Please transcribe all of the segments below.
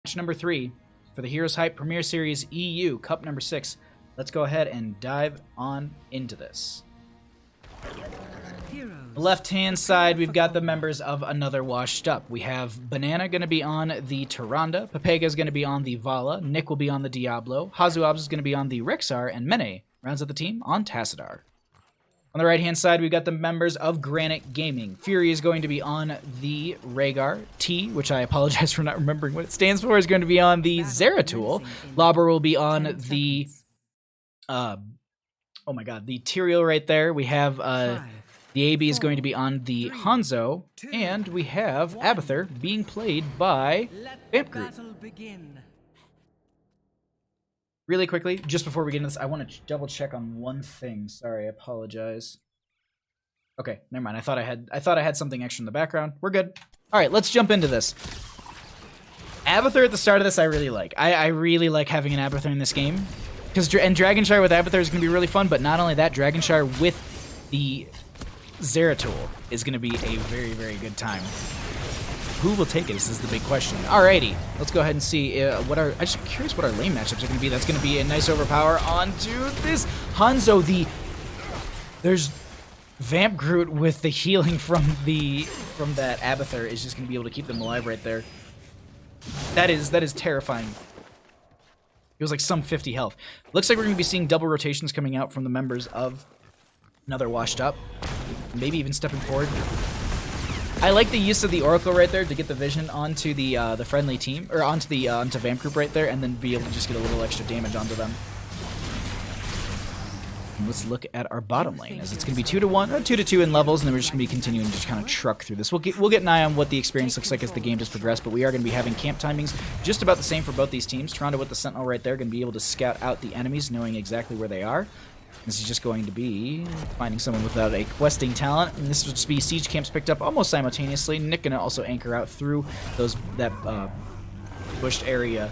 Match number 3 for the Heroes Hype Preimere Series EU Cup number 6. Let's go ahead and dive on into this. Left-hand side, we've got the members of Another Washed Up. We have Banana going to be on the Tyrande, Pepega is going to be on the Vala, Nick will be on the Diablo, Hazuabs is going to be on the Rexar, and Mene rounds out the team on Tassadar. On the right-hand side, we've got the members of Granit Gaming. Fury is going to be on the Rhaegar. T, which I apologize for not remembering what it stands for, is going to be on the Zeratul. Lauber will be on the... oh my god, the Tyrael right there. We have... the AB is going to be on the Hanzo. And we have Abathur being played by Vamp Group. Really quickly, just before we get into this, I want to double check on one thing. Sorry, I apologize. Okay, never mind. I thought I had something extra in the background. We're good. All right, let's jump into this. Abathur at the start of this, I really like. I really like having an Abathur in this game, and Dragonshire with Abathur is going to be really fun. But not only that, Dragonshire with the Zeratul is going to be a very, very good time. Who will take it? This is the big question. Alrighty, let's go ahead and see I'm just curious what our lane matchups are going to be. That's going to be a nice overpower onto this Hanzo. There's Vamp Groot with the healing from that Abathur is just going to be able to keep them alive right there. That is terrifying. It was like some 50 health. Looks like we're going to be seeing double rotations coming out from the members of Another Washed Up. Maybe even stepping forward. I like the use of the Oracle right there to get the vision onto the friendly team, or onto Vamp Group right there, and then be able to just get a little extra damage onto them. And let's look at our bottom lane, as it's going to be 2-1, or 2-2 in levels, and then we're just going to be continuing to just kind of truck through this. We'll get an eye on what the experience looks like as the game does progress, but we are going to be having camp timings just about the same for both these teams. Tyrande with the Sentinel right there, going to be able to scout out the enemies, knowing exactly where they are. This is just going to be finding someone without a questing talent, and this will just be siege camps picked up almost simultaneously. Nick gonna also anchor out through that bushed area,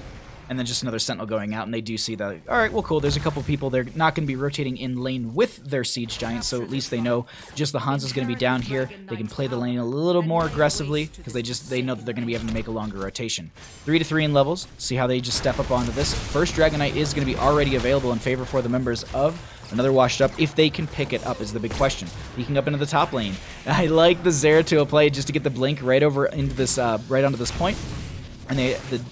and then just another sentinel going out, and they do see that. All right, well, cool. There's a couple people. They're not going to be rotating in lane with their siege giants, so at least they know just the Hanzo's going to be down here. They can play the lane a little more aggressively because they know that they're going to be having to make a longer rotation. 3-3 in levels. See how they just step up onto this. First Dragon Knight is going to be already available in favor for the members of Another Washed Up. If they can pick it up is the big question. Peeking up into the top lane. I like the Zeratul play just to get the blink right over into this, right onto this point. And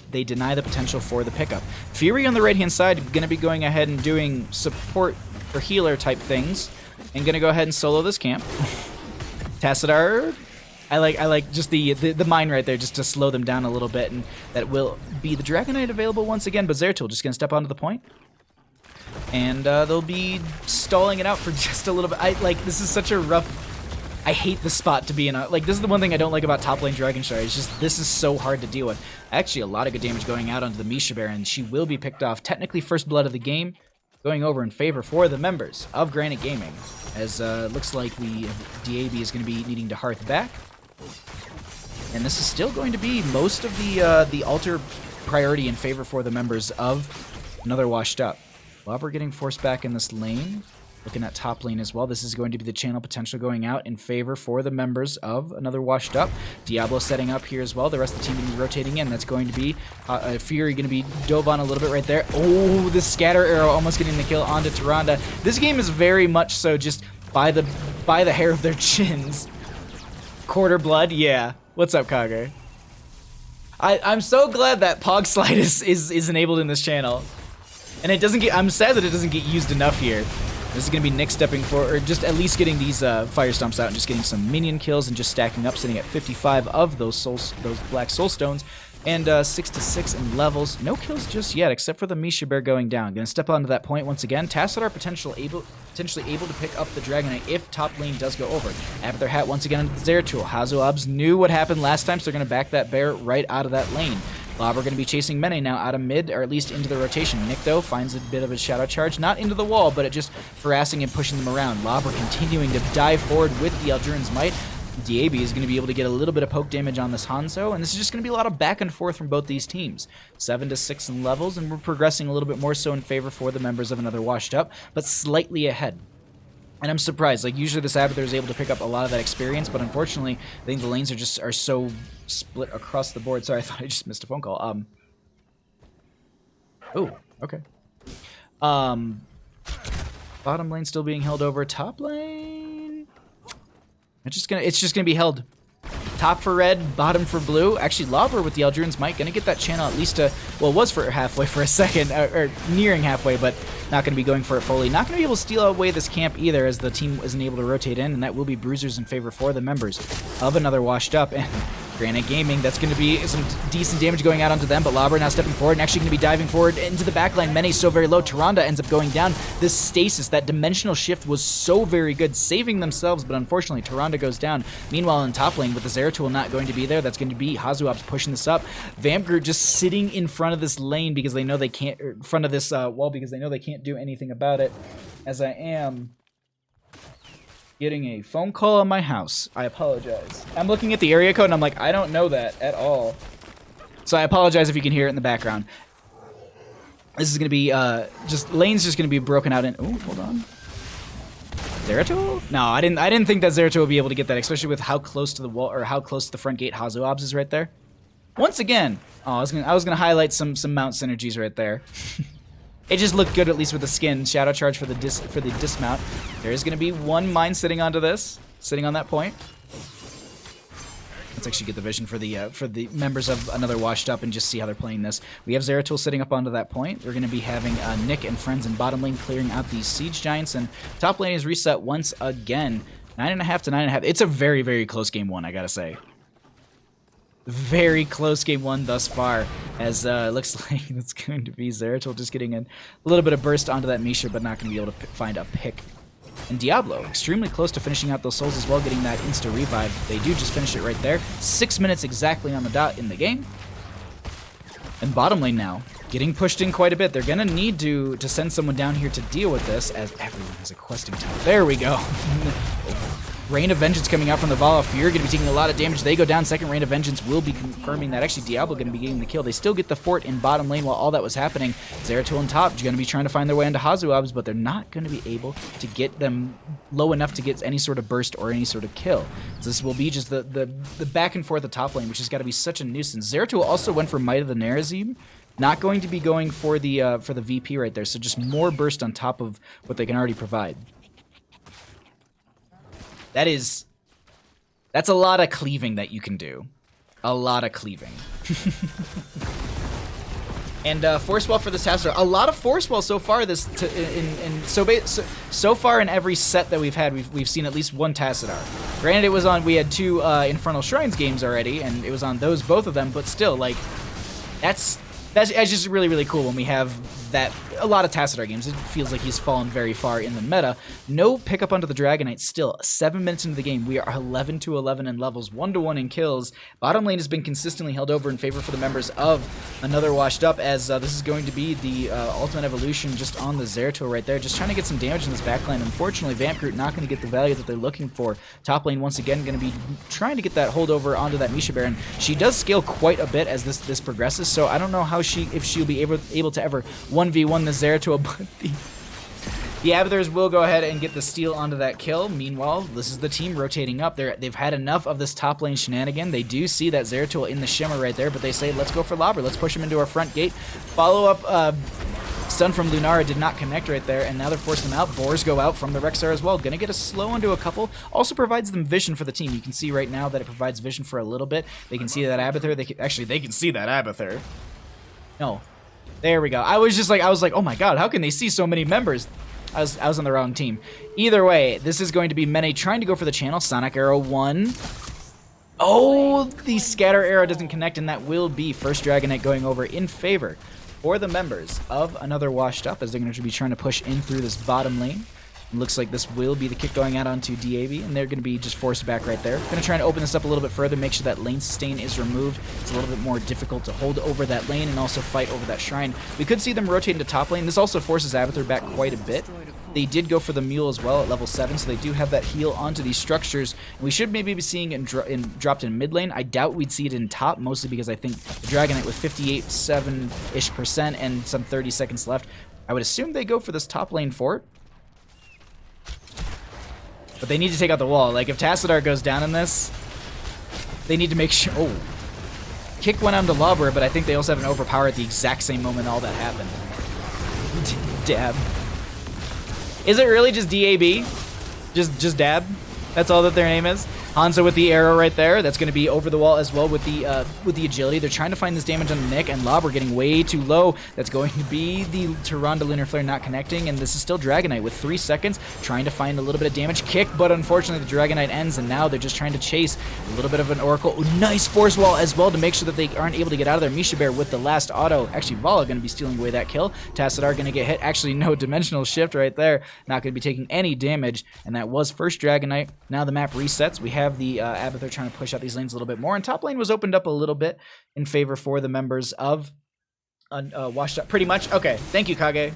they deny the potential for the pickup. Fury on the right-hand side going to be going ahead and doing support or healer type things, and going to go ahead and solo this camp. Tassadar, I like just the mine right there just to slow them down a little bit, and that will be the Dragon Knight available once again. But Zeratul just going to step onto the point, and they'll be stalling it out for just a little bit. This is such a rough. I hate the spot to be in. This is the one thing I don't like about top lane Dragonshire. It's just this is so hard to deal with. Actually, a lot of good damage going out onto the Misha Bear, and she will be picked off. Technically, first blood of the game, going over in favor for the members of Granit Gaming. As looks like the DAB is going to be needing to hearth back, and this is still going to be most of the altar priority in favor for the members of Another Washed Up. Lauber getting forced back in this lane. Looking at top lane as well. This is going to be the channel potential going out in favor for the members of Another Washed Up. Diablo setting up here as well. The rest of the team going to be rotating in. That's going to be Fury going to be dove on a little bit right there. Oh, the scatter arrow almost getting the kill onto Tyrande. This game is very much so just by the hair of their chins. Quarter blood, yeah. What's up, Kage? I'm so glad that Pog Slide is enabled in this channel. And it doesn't get, I'm sad that it doesn't get used enough here. This is going to be Nick stepping forward, or just at least getting these fire stomps out and just getting some minion kills and just stacking up, sitting at 55 of those black soul stones, and 6-6 in levels. No kills just yet, except for the Misha Bear going down. Going to step onto that point once again. Tassadar potentially able to pick up the Dragon Knight if top lane does go over. Abathur hat once again into Zeratul. Hazuabs knew what happened last time, so they're going to back that bear right out of that lane. Lauber going to be chasing Mene now out of mid, or at least into the rotation. Nick, though, finds a bit of a shadow charge, not into the wall, but it just harassing and pushing them around. Lauber continuing to dive forward with the Eldurin's Might. DAB is going to be able to get a little bit of poke damage on this Hanzo, and this is just going to be a lot of back and forth from both these teams. 7-6 in levels, and we're progressing a little bit more so in favor for the members of Another Washed Up, but slightly ahead. And I'm surprised. Like, usually this Abathur is able to pick up a lot of that experience, but unfortunately, I think the lanes are so split across the board. Sorry, I thought I just missed a phone call. Oh, okay. Bottom lane still being held over. Top lane. It's just gonna be held. Top for red, bottom for blue. Actually, Lobber with the Eldruin's Might gonna get that channel at least to, well, it was for halfway for a second, or nearing halfway, but not gonna be going for it fully. Not gonna be able to steal away this camp either, as the team isn't able to rotate in, and that will be bruisers in favor for the members of another washed up. And Granit Gaming, that's going to be some decent damage going out onto them, but Lobber now stepping forward and actually going to be diving forward into the backline. Mene so very low. Tyrande ends up going down. This stasis, that dimensional shift was so very good, saving themselves, but unfortunately Tyrande goes down. Meanwhile, in top lane, with the Zeratul not going to be there, that's going to be Hazuops pushing this up. Vampgroup just sitting in front of this lane because they know they can't, in front of this wall because they know they can't do anything about it, as I am getting a phone call on my house. I apologize. I'm looking at the area code and I'm like, I don't know that at all. So I apologize if you can hear it in the background. This is going to be, lane's just going to be broken out in, oh, hold on. Zeratul? No, I didn't think that Zeratul would be able to get that, especially with how close to the wall, or how close to the front gate Hazuops is right there. Once again, oh, I was gonna highlight some mount synergies right there. It just looked good, at least with the skin. Shadow charge for the dismount. There is going to be one mine sitting onto this, sitting on that point. Let's actually get the vision for the members of another washed up and just see how they're playing this. We have Zeratul sitting up onto that point. We're going to be having Nick and friends in bottom lane clearing out these siege giants, and top lane is reset once again. 9.5 to 9.5. It's a very, very close game one, I gotta say. Very close game one thus far, as it looks like it's going to be Zeratul just getting a little bit of burst onto that Misha, but not going to be able to find a pick. And Diablo, extremely close to finishing out those souls as well, getting that insta-revive. They do just finish it right there. 6 minutes exactly on the dot in the game. And bottom lane now, getting pushed in quite a bit. They're going to need to send someone down here to deal with this, as everyone has a questing time. There we go. Rain of Vengeance coming out from the Vala of Fear, going to be taking a lot of damage. They go down. Second Rain of Vengeance will be confirming that. Actually, Diablo going to be getting the kill. They still get the fort in bottom lane while all that was happening. Zeratul on top going to be trying to find their way into Hazuops, but they're not going to be able to get them low enough to get any sort of burst or any sort of kill. So this will be just the back and forth at top lane, which has got to be such a nuisance. Zeratul also went for Might of the Nerazim. Not going to be going for the VP right there, so just more burst on top of what they can already provide. That's a lot of cleaving that you can do. A lot of cleaving. And force wall for this Tassadar. A lot of force wall so far. So far in every set that we've had, we've seen at least one Tassadar. Granted, it was on. We had two Infernal Shrines games already, and it was on both of them. But still, like, that's just really, really cool when we have that. A lot of Tassadar games, it feels like he's fallen very far in the meta. No pickup onto the Dragonite still. 7 minutes into the game, we are 11 to 11 in levels, 1 to 1 in kills. Bottom lane has been consistently held over in favor for the members of another washed up, as this is going to be the ultimate evolution just on the Zeratul right there, just trying to get some damage in this backline. Unfortunately, Vampgroup not going to get the value that they're looking for. Top lane once again going to be trying to get that holdover onto that Misha Baron. She does scale quite a bit as this progresses, so I don't know how if she'll be able to ever 1v1 the Zeratul, but the Abathurs will go ahead and get the steal onto that kill. Meanwhile, this is the team rotating up. They've had enough of this top lane shenanigan. They do see that Zeratul in the shimmer right there, but they say, let's go for Lobber. Let's push him into our front gate. Follow up stun from Lunara did not connect right there, and now they're forcing them out. Boars go out from the Rexar as well. Gonna get a slow onto a couple. Also provides them vision for the team. You can see right now that it provides vision for a little bit. They can see that Abathur. They can see that Abathur. No. There we go. I was like, oh my god, how can they see so many members? I was on the wrong team. Either way, this is going to be Mene trying to go for the channel. Sonic Arrow 1. Oh, the Scatter Arrow doesn't connect, and that will be first Dragonite going over in favor for the members of another washed up, as they're going to be trying to push in through this bottom lane. It looks like this will be the kick going out onto DAV, and they're going to be just forced back right there. Going to try and open this up a little bit further, make sure that lane sustain is removed. It's a little bit more difficult to hold over that lane and also fight over that shrine. We could see them rotate into top lane. This also forces Abathur back quite a bit. They did go for the mule as well at level 7, so they do have that heal onto these structures. And we should maybe be seeing it dropped in mid lane. I doubt we'd see it in top, mostly because I think the Dragonite with 58.7-ish% and some 30 seconds left, I would assume they go for this top lane fort. But they need to take out the wall. Like, if Tassadar goes down in this, they need to make sure... Oh. Kick went on to Lobber, but I think they also have an overpower at the exact same moment all that happened. Dab. Is it really just DAB? Just dab? That's all that their name is? Hanzo with the arrow right there. That's going to be over the wall as well with the agility. They're trying to find this damage on Nick, and Lobber getting way too low. That's going to be the Tyrande Lunar Flare not connecting, and this is still Dragonite with 3 seconds, trying to find a little bit of damage. Kick, but unfortunately the Dragonite ends, and now they're just trying to chase a little bit of an Oracle. Ooh, nice Force Wall as well to make sure that they aren't able to get out of there. Misha Bear with the last auto. Actually, Vala going to be stealing away that kill. Tassadar going to get hit. Actually, no Dimensional Shift right there. Not going to be taking any damage, and that was first Dragonite. Now the map resets. We have the Abathur trying to push out these lanes a little bit more, and top lane was opened up a little bit in favor for the members of Washed Up. Pretty much. Okay, thank you, Kage.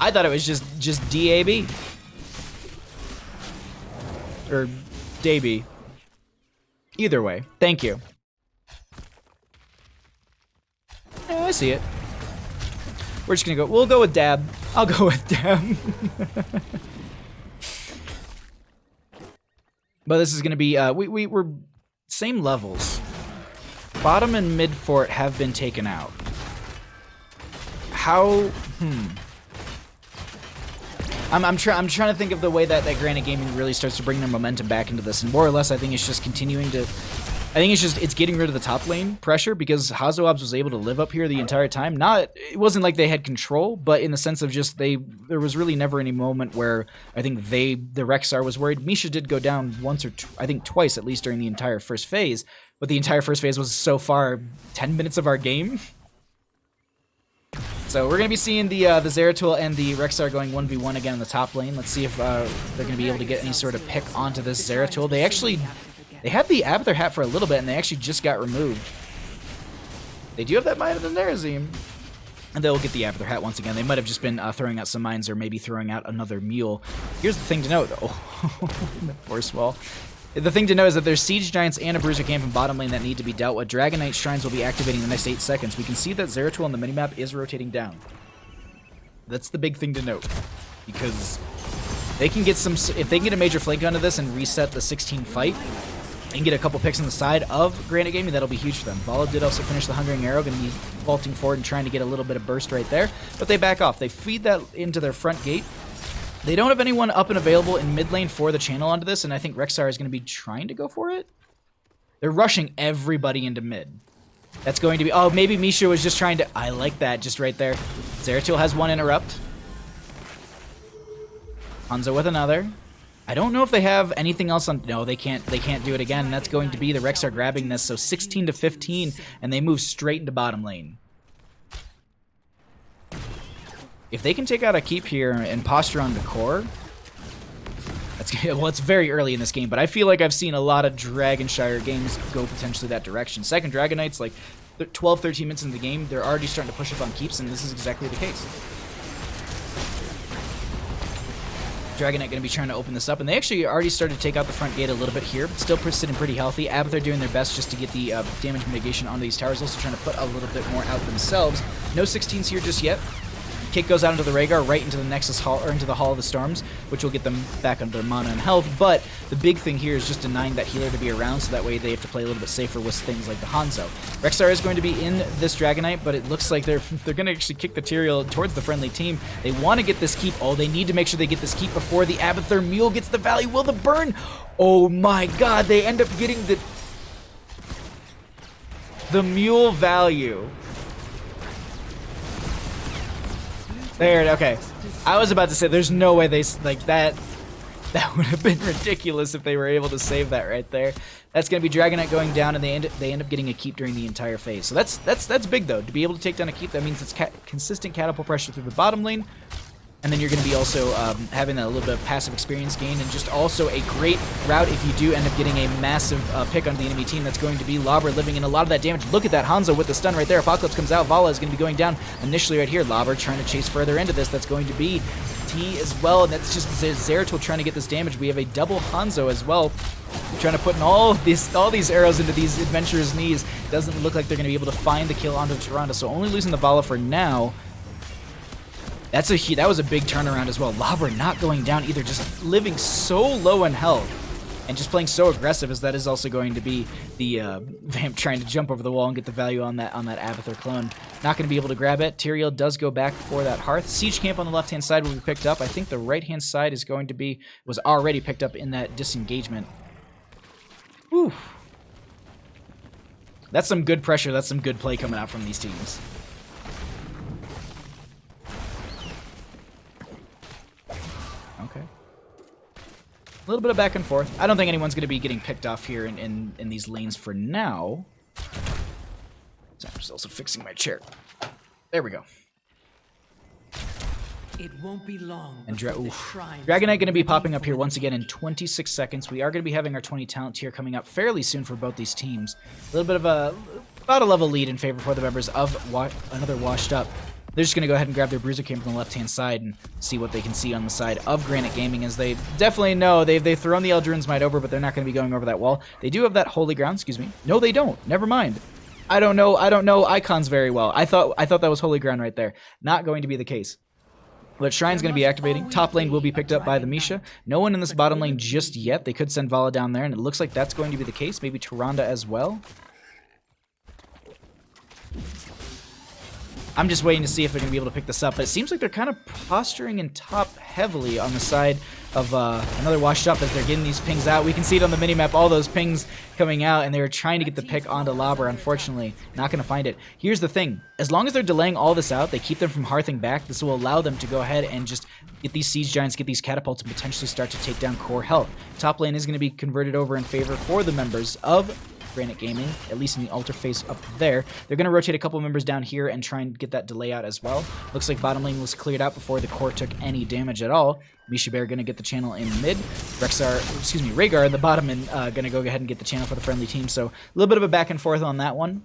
I thought it was just DAB. Or DAB. Either way, thank you. Yeah, I see it. We're just gonna go, we'll go with Dab. I'll go with Dab. But this is going to be, we're same levels. Bottom and mid fort have been taken out. How, I'm trying to think of the way that Granit Gaming really starts to bring their momentum back into this, and more or less I think it's just continuing to, it's getting rid of the top lane pressure, because Hazoabs was able to live up here the entire time. It wasn't like they had control, but in the sense of just there was really never any moment where I think the Rexar was worried. Misha did go down once or I think twice at least during the entire first phase, but the entire first phase was so far 10 minutes of our game. So we're going to be seeing the Zeratul and the Rexar going 1v1 again in the top lane. Let's see if they're going to be able to get any sort of pick onto this Zeratul. They had the Abathur hat for a little bit, and they actually just got removed. They do have that Mind of the Nerazim. And they'll get the Abathur hat once again. They might have just been throwing out some mines or maybe throwing out another mule. Here's the thing to note, though. Force Wall. The thing to know is that there's Siege Giants and a Bruiser Camp in bottom lane that need to be dealt with. Dragonite Shrines will be activating in the next 8 seconds. We can see that Zeratul on the minimap is rotating down. That's the big thing to note. Because they can get some, if they can get a major flank onto this and reset the 16 fight, and get a couple picks on the side of Granit Gaming, that'll be huge for them. Vala did also finish the Hungering Arrow, going to be vaulting forward and trying to get a little bit of burst right there, but they back off. They feed that into their front gate. They don't have anyone up and available in mid lane for the channel onto this, and I think Rexar is going to be trying to go for it. They're rushing everybody into mid. That's going to be, oh, maybe Misha was just trying to, I like that, just right there. Zeratul has one interrupt. Hanzo with another. I don't know if they have anything else on, no, they can't do it again, and that's going to be the Rexar grabbing this, so 16 to 15, and they move straight into bottom lane. If they can take out a keep here and posture on the core, that's, well, it's very early in this game, but I feel like I've seen a lot of Dragonshire games go potentially that direction. Second Dragonites, like 12, 13 minutes into the game, they're already starting to push up on keeps, and this is exactly the case. Dragonite going to be trying to open this up, and they actually already started to take out the front gate a little bit here, but still sitting pretty healthy. Abathur doing their best just to get the damage mitigation on these towers, also trying to put a little bit more out themselves. No 16s here just yet. Kick goes out into the Rhaegar, right into the Nexus Hall, or into the Hall of the Storms, which will get them back under mana and health, but the big thing here is just denying that healer to be around, so that way they have to play a little bit safer with things like the Hanzo. Rexar is going to be in this Dragonite, but it looks like they're going to actually kick the Tyrael towards the friendly team. They want to get this keep. Oh, they need to make sure they get this keep before the Abathur Mule gets the value. Will the burn? Oh my god, they end up getting the Mule value. There, okay. I was about to say, there's no way they, like, that would have been ridiculous if they were able to save that right there. That's going to be Dragonite going down, and they end up getting a keep during the entire phase. So that's big, though. To be able to take down a keep, that means it's consistent catapult pressure through the bottom lane, and then you're going to be also having a little bit of passive experience gain, and just also a great route if you do end up getting a massive pick on the enemy team. That's going to be Lobber living in a lot of that damage. Look at that Hanzo with the stun right there. Apocalypse comes out. Vala is going to be going down initially right here. Lobber trying to chase further into this. That's going to be T as well, and that's just Zeratul trying to get this damage. We have a double Hanzo as well, trying to put in all these arrows into these adventurers' knees. Doesn't look like they're going to be able to find the kill onto Tyrande, so only losing the Vala for now. That was a big turnaround as well. Lobber not going down either, just living so low in health and just playing so aggressive, as that is also going to be the Vamp trying to jump over the wall and get the value on that Abathur clone. Not going to be able to grab it. Tyrael does go back for that Hearth. Siege Camp on the left-hand side will be picked up. I think the right-hand side is going to be, was already picked up in that disengagement. Whew. That's some good pressure. That's some good play coming out from these teams. Okay. A little bit of back and forth. I don't think anyone's going to be getting picked off here in these lanes for now. So I'm just also fixing my chair. There we go. It won't be long. And Dragonite going to be popping up here once again in 26 seconds. We are going to be having our 20 talent tier coming up fairly soon for both these teams. A little bit of about a level lead in favor for the members of another Washed Up. They're just going to go ahead and grab their Bruiser Camp on the left-hand side and see what they can see on the side of Granit Gaming, as they definitely know they've thrown the Eldruin's Might over, but they're not going to be going over that wall. They do have that Holy Ground, excuse me. No, they don't. Never mind. I don't know icons very well. I thought that was Holy Ground right there. Not going to be the case. But Shrine's going to be activating. Top lane will be picked up by the Misha. No one in this bottom lane just yet. They could send Vala down there, and it looks like that's going to be the case. Maybe Tyrande as well. I'm just waiting to see if they're going to be able to pick this up. But it seems like they're kind of posturing in top heavily on the side of another Washed Up as they're getting these pings out. We can see it on the minimap, all those pings coming out, and they were trying to get the pick onto Labra. Unfortunately, not going to find it. Here's the thing. As long as they're delaying all this out, they keep them from hearthing back. This will allow them to go ahead and just get these Siege Giants, get these Catapults, and potentially start to take down core health. Top lane is going to be converted over in favor for the members of Granit Gaming, at least in the altar phase up there. They're going to rotate a couple members down here and try and get that delay out as well. Looks like bottom lane was cleared out before the core took any damage at all. Misha Bear going to get the channel in mid. Rhaegar in the bottom and going to go ahead and get the channel for the friendly team. So a little bit of a back and forth on that one.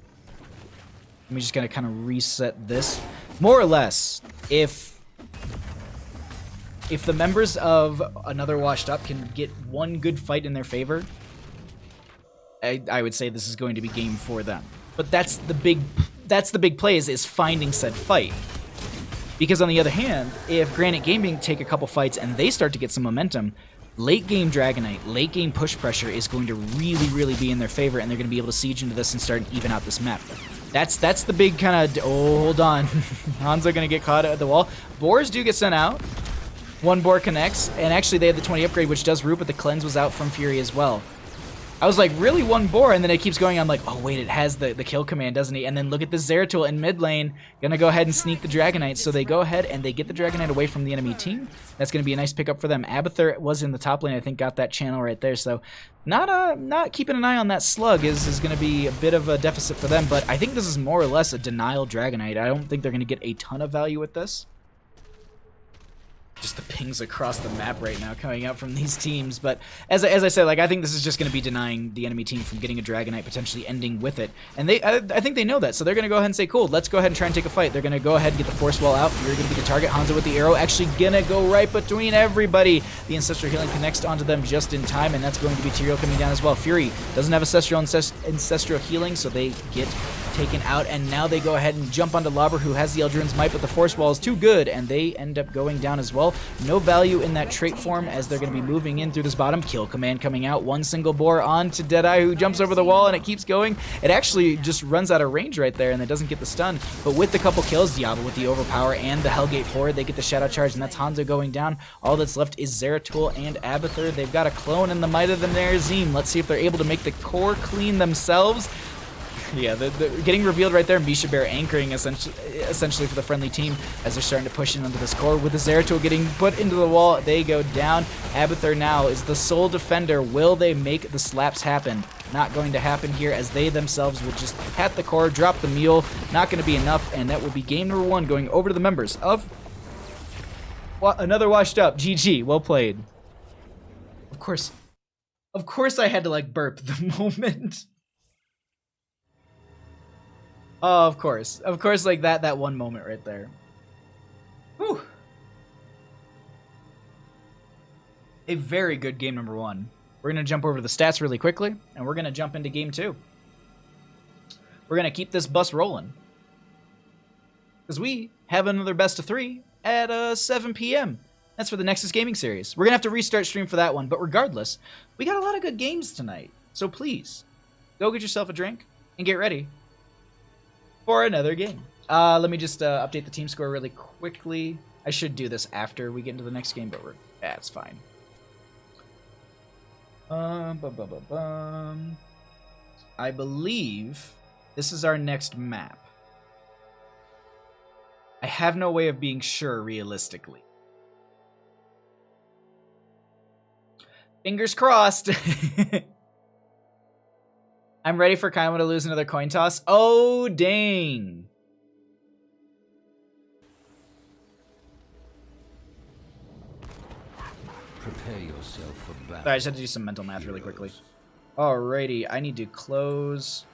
I'm just going to kind of reset this. More or less, if the members of another Washed Up can get one good fight in their favor, I would say this is going to be game for them. But that's the big play is finding said fight. Because on the other hand, if Granit Gaming take a couple fights and they start to get some momentum, late game Dragonite, late game push pressure is going to really be in their favor, and they're going to be able to siege into this and start to even out this map. That's the big kind of, oh, hold on. Hanzo going to get caught at the wall. Boars do get sent out. One boar connects, and actually they have the 20 upgrade, which does root, but the cleanse was out from Fury as well. I was like, really, one boar? And then it keeps going. I'm like, oh, wait, it has the kill command, doesn't he? And then look at this Zeratul in mid lane. Gonna go ahead and sneak the Dragonite. So they go ahead and they get the Dragonite away from the enemy team. That's gonna be a nice pickup for them. Abathur was in the top lane. I think got that channel right there. So not keeping an eye on that slug is gonna be a bit of a deficit for them. But I think this is more or less a denial Dragonite. I don't think they're gonna get a ton of value with this. Just the pings across the map right now coming out from these teams. But as I said, like, I think this is just going to be denying the enemy team from getting a Dragonite, potentially ending with it. And I think they know that, so they're going to go ahead and say, cool, let's go ahead and try and take a fight. They're going to go ahead and get the Force Wall out. Fury going to be the target. Hanzo with the arrow actually going to go right between everybody. The Ancestral Healing connects onto them just in time, and that's going to be Tyrael coming down as well. Fury doesn't have Ancestral Healing, so they get taken out, and now they go ahead and jump onto Labra, who has the Eldruin's Might, but the Force Wall is too good, and they end up going down as well. No value in that trait form as they're going to be moving in through this bottom. Kill command coming out. One single boar onto Deadeye, who jumps over the wall, and it keeps going. It actually just runs out of range right there, and it doesn't get the stun. But with the couple kills, Diablo with the overpower and the Hellgate forward, they get the Shadow Charge, and that's Hanzo going down. All that's left is Zeratul and Abathur. They've got a clone in the Might of the Nerazim. Let's see if they're able to make the core clean themselves. Yeah, the getting revealed right there. Misha Bear anchoring essentially for the friendly team as they're starting to push in onto this core. With the Zeratul getting put into the wall, they go down. Abathur now is the sole defender. Will they make the slaps happen? Not going to happen here, as they themselves will just hat the core, drop the mule. Not going to be enough, and that will be game number 1 going over to the members of another Washed Up. GG, well played. Of course I had to like burp the moment. Oh, of course, like that one moment right there. Whew. A very good game number 1. We're gonna jump over to the stats really quickly, and we're gonna jump into game 2. We're gonna keep this bus rolling, because we have another best of 3 at 7 p.m. That's for the Nexus Gaming Series. We're going to have to restart stream for that one, but regardless, we got a lot of good games tonight. So please, go get yourself a drink and get ready for another game. Let me just update the team score really quickly. I should do this after we get into the next game, but it's fine. I believe this is our next map. I have no way of being sure realistically. Fingers crossed. I'm ready for Kaimo to lose another coin toss. Oh, dang. Prepare yourself for battle. Sorry, I just had to do some mental math really quickly. Alrighty, I need to close.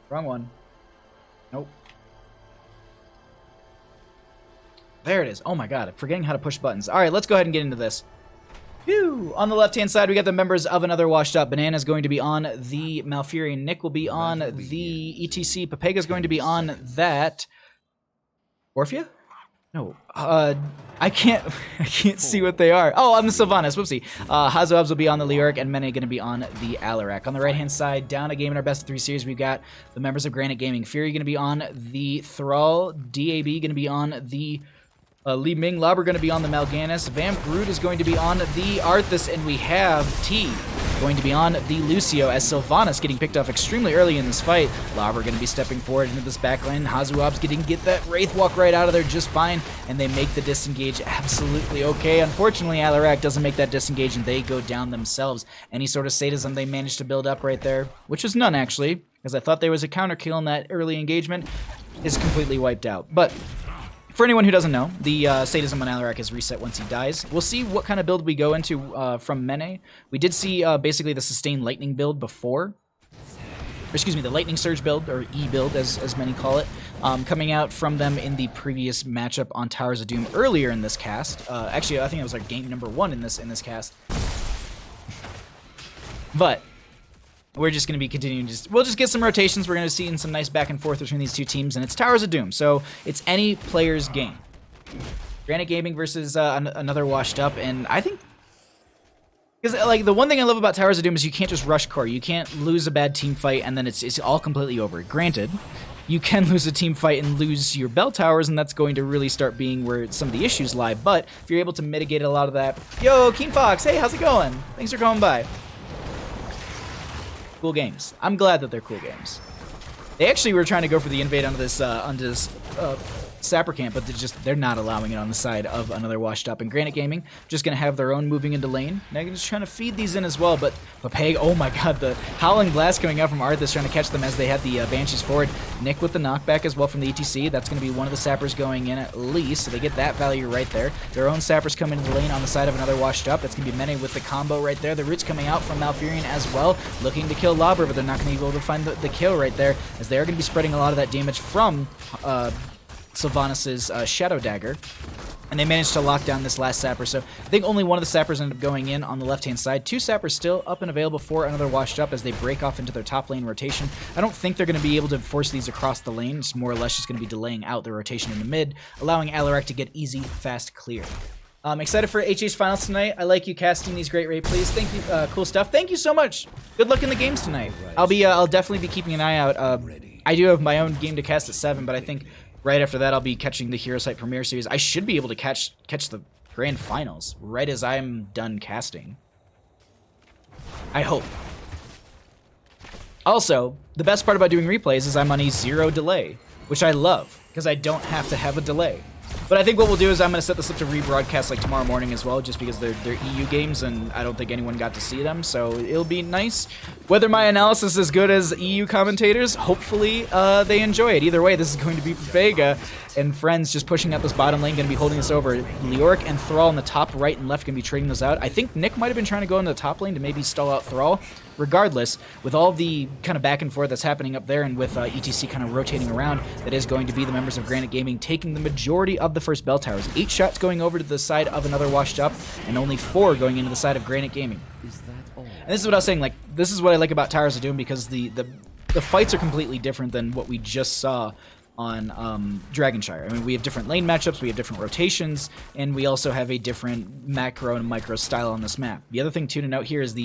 Wrong one. Nope. There it is. Oh my god, I'm forgetting how to push buttons. Alright, let's go ahead and get into this. Phew. On the left-hand side, we got the members of Another Washed Up. Banana's going to be on the Malfurion. Nick will be on the ETC. Papega's going to be on that. Orphea? No. I can't see what they are. Oh, on the Sylvanas. Whoopsie. Hazoabs will be on the Leoric, and Mene going to be on the Alarak. On the right-hand side, down a game in our best of 3 series, we've got the members of Granite Gaming. Fury going to be on the Thrall. DAB going to be on the Li Ming. Lauber going to be on the Mal'Ganis. Vamp Brood is going to be on the Arthas, and we have T going to be on the Lucio, as Sylvanas getting picked off extremely early in this fight. Lauber going to be stepping forward into this backline. Hazuab's get that Wraith Walk right out of there just fine, and they make the disengage absolutely okay. Unfortunately, Alarak doesn't make that disengage, and they go down themselves. Any sort of sadism they managed to build up right there, which was none actually, because I thought there was a counter kill in that early engagement, is completely wiped out. But for anyone who doesn't know, the sadism on Alarak is reset once he dies. We'll see what kind of build we go into from Mene. We did see basically the sustained lightning build before. Or excuse me, the lightning surge build, or E build as many call it, coming out from them in the previous matchup on Towers of Doom earlier in this cast. Actually, I think it was like game number 1 in this cast. But we're just going to be continuing. We'll just get some rotations. We're going to see some nice back and forth between these two teams, and it's Towers of Doom, so it's any player's game. Granite Gaming versus Another Washed Up, and I think, because like the one thing I love about Towers of Doom is you can't just rush core. You can't lose a bad team fight and then it's all completely over. Granted, you can lose a team fight and lose your bell towers, and that's going to really start being where some of the issues lie. But if you're able to mitigate a lot of that, yo, Keen Fox, hey, how's it going? Thanks for coming by. Cool games. I'm glad that they're cool games. They actually were trying to go for the invade onto this Sapper camp, but they're not allowing it on the side of Another Washed Up. And Granite Gaming just going to have their own moving into lane. They're just trying to feed these in as well, but Papeg, oh my god, the Howling Blast coming out from Arthas trying to catch them as they had the Banshees forward. Nick with the knockback as well from the ETC. That's going to be one of the Sappers going in at least, so they get that value right there. Their own Sappers coming into the lane on the side of Another Washed Up. That's going to be Mene with the combo right there. The Roots coming out from Malfurion as well, looking to kill Lauber, but they're not going to be able to find the kill right there, as they are going to be spreading a lot of that damage from Sylvanas' Shadow Dagger, and they managed to lock down this last Sapper. So I think only one of the Sappers ended up going in on the left-hand side. 2 Sappers still up and available for Another Washed Up as they break off into their top lane rotation. I don't think they're going to be able to force these across the lane. It's more or less just going to be delaying out the rotation in the mid, allowing Alarak to get easy, fast clear. I'm excited for HH Finals tonight. I like you casting these great rate plays. Thank you, cool stuff. Thank you so much. Good luck in the games tonight. I'll definitely be keeping an eye out. I do have my own game to cast at 7, but I think right after that, I'll be catching the Hero Site Preimere Series. I should be able to catch the Grand Finals right as I'm done casting. I hope. Also, the best part about doing replays is I'm on a 0 delay, which I love, because I don't have to have a delay. But I think what we'll do is I'm going to set this up to rebroadcast like tomorrow morning as well, just because they're EU games and I don't think anyone got to see them, so it'll be nice. Whether my analysis is as good as EU commentators, hopefully they enjoy it. Either way, this is going to be Vega and friends just pushing up this bottom lane, going to be holding this over. Leoric and Thrall in the top right and left going to be trading those out. I think Nick might have been trying to go into the top lane to maybe stall out Thrall. Regardless, with all the kind of back and forth that's happening up there and with ETC kind of rotating around, that is going to be the members of Granite Gaming taking the majority of the first bell towers. 8 shots going over to the side of Another Washed Up, and only 4 going into the side of Granite Gaming. And this is what I was saying, like, this is what I like about Towers of Doom, because the fights are completely different than what we just saw Dragonshire. I mean, we have different lane matchups, we have different rotations, and we also have a different macro and micro style on this map. The other thing too to note here is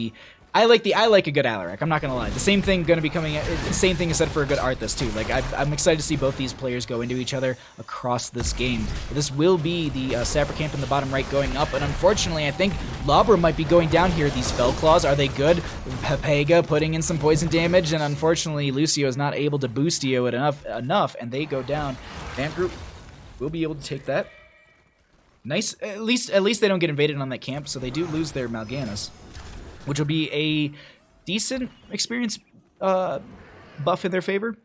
I like a good Alarak. I'm not gonna lie. The same thing gonna be coming. The same thing is said for a good Arthas too. Like I'm excited to see both these players go into each other across this game. But this will be the Sapper camp in the bottom right going up, and unfortunately, I think Labra might be going down here. These Fell Claws, are they good? Pepega putting in some poison damage, and unfortunately, Lucio is not able to boostio it enough, and they go down. Vamp Group will be able to take that. Nice. At least they don't get invaded on that camp, so they do lose their Mal'Ganis, which will be a decent experience buff in their favor.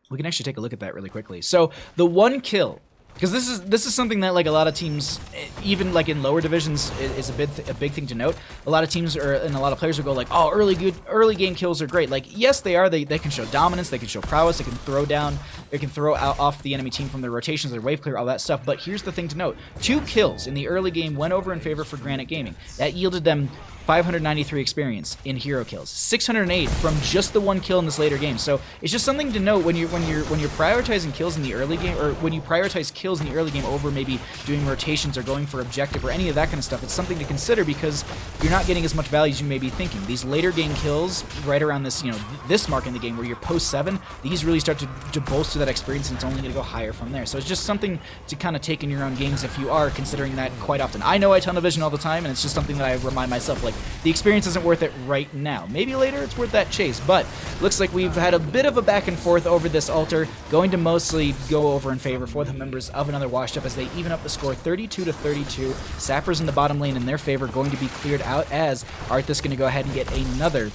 We can actually take a look at that really quickly. So the one kill, because this is something that like a lot of teams, even like in lower divisions, is a big thing to note. A lot of teams and a lot of players will go like, oh, early game kills are great. Like, yes, they are. They can show dominance, they can show prowess, they can throw down, they can throw out off the enemy team from their rotations, their wave clear, all that stuff. But here's the thing to note: 2 kills in the early game went over in favor for Granit Gaming. That yielded them 593 experience in hero kills, 608 from just the 1 kill in this later game. So it's just something to note when you're prioritizing kills in the early game, or when you prioritize kills in the early game over maybe doing rotations or going for objective or any of that kind of stuff. It's something to consider because you're not getting as much value as you may be thinking. These later game kills, right around this, this mark in the game where you're post 7, these really start to bolster that experience, and it's only going to go higher from there. So it's just something to kind of take in your own games if you are considering that quite often. I know I tunnel vision all the time, and it's just something that I remind myself, like, the experience isn't worth it right now. Maybe later it's worth that chase, but looks like we've had a bit of a back and forth over this altar, going to mostly go over in favor for the members of another washed up as they even up the score 32-32. Sappers in the bottom lane in their favor going to be cleared out as Arthas going to go ahead and get another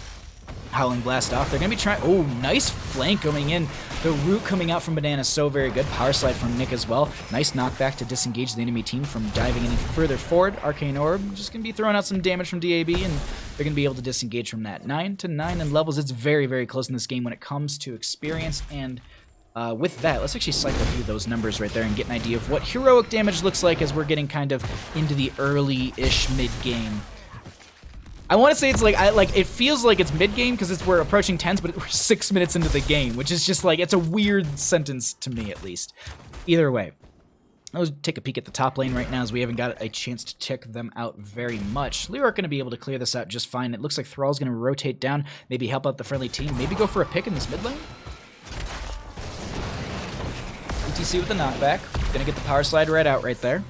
Howling Blast off. They're going to be trying... Oh, nice flank coming in. The root coming out from Banana is so very good. Power Slide from Nick as well. Nice knockback to disengage the enemy team from diving any further forward. Arcane Orb just going to be throwing out some damage from DAB, and they're going to be able to disengage from that. 9-9 in levels. It's very, very close in this game when it comes to experience, and with that, let's actually cycle through those numbers right there and get an idea of what heroic damage looks like as we're getting kind of into the early-ish mid-game. I want to say it's it feels like it's mid-game because we're approaching 10s, but we're 6 minutes into the game, which is just like, it's a weird sentence to me at least. Either way, let's take a peek at the top lane right now as we haven't got a chance to check them out very much. Leroy going to be able to clear this out just fine. It looks like Thrall's going to rotate down, maybe help out the friendly team, maybe go for a pick in this mid lane. ETC with the knockback. Going to get the power slide right out right there.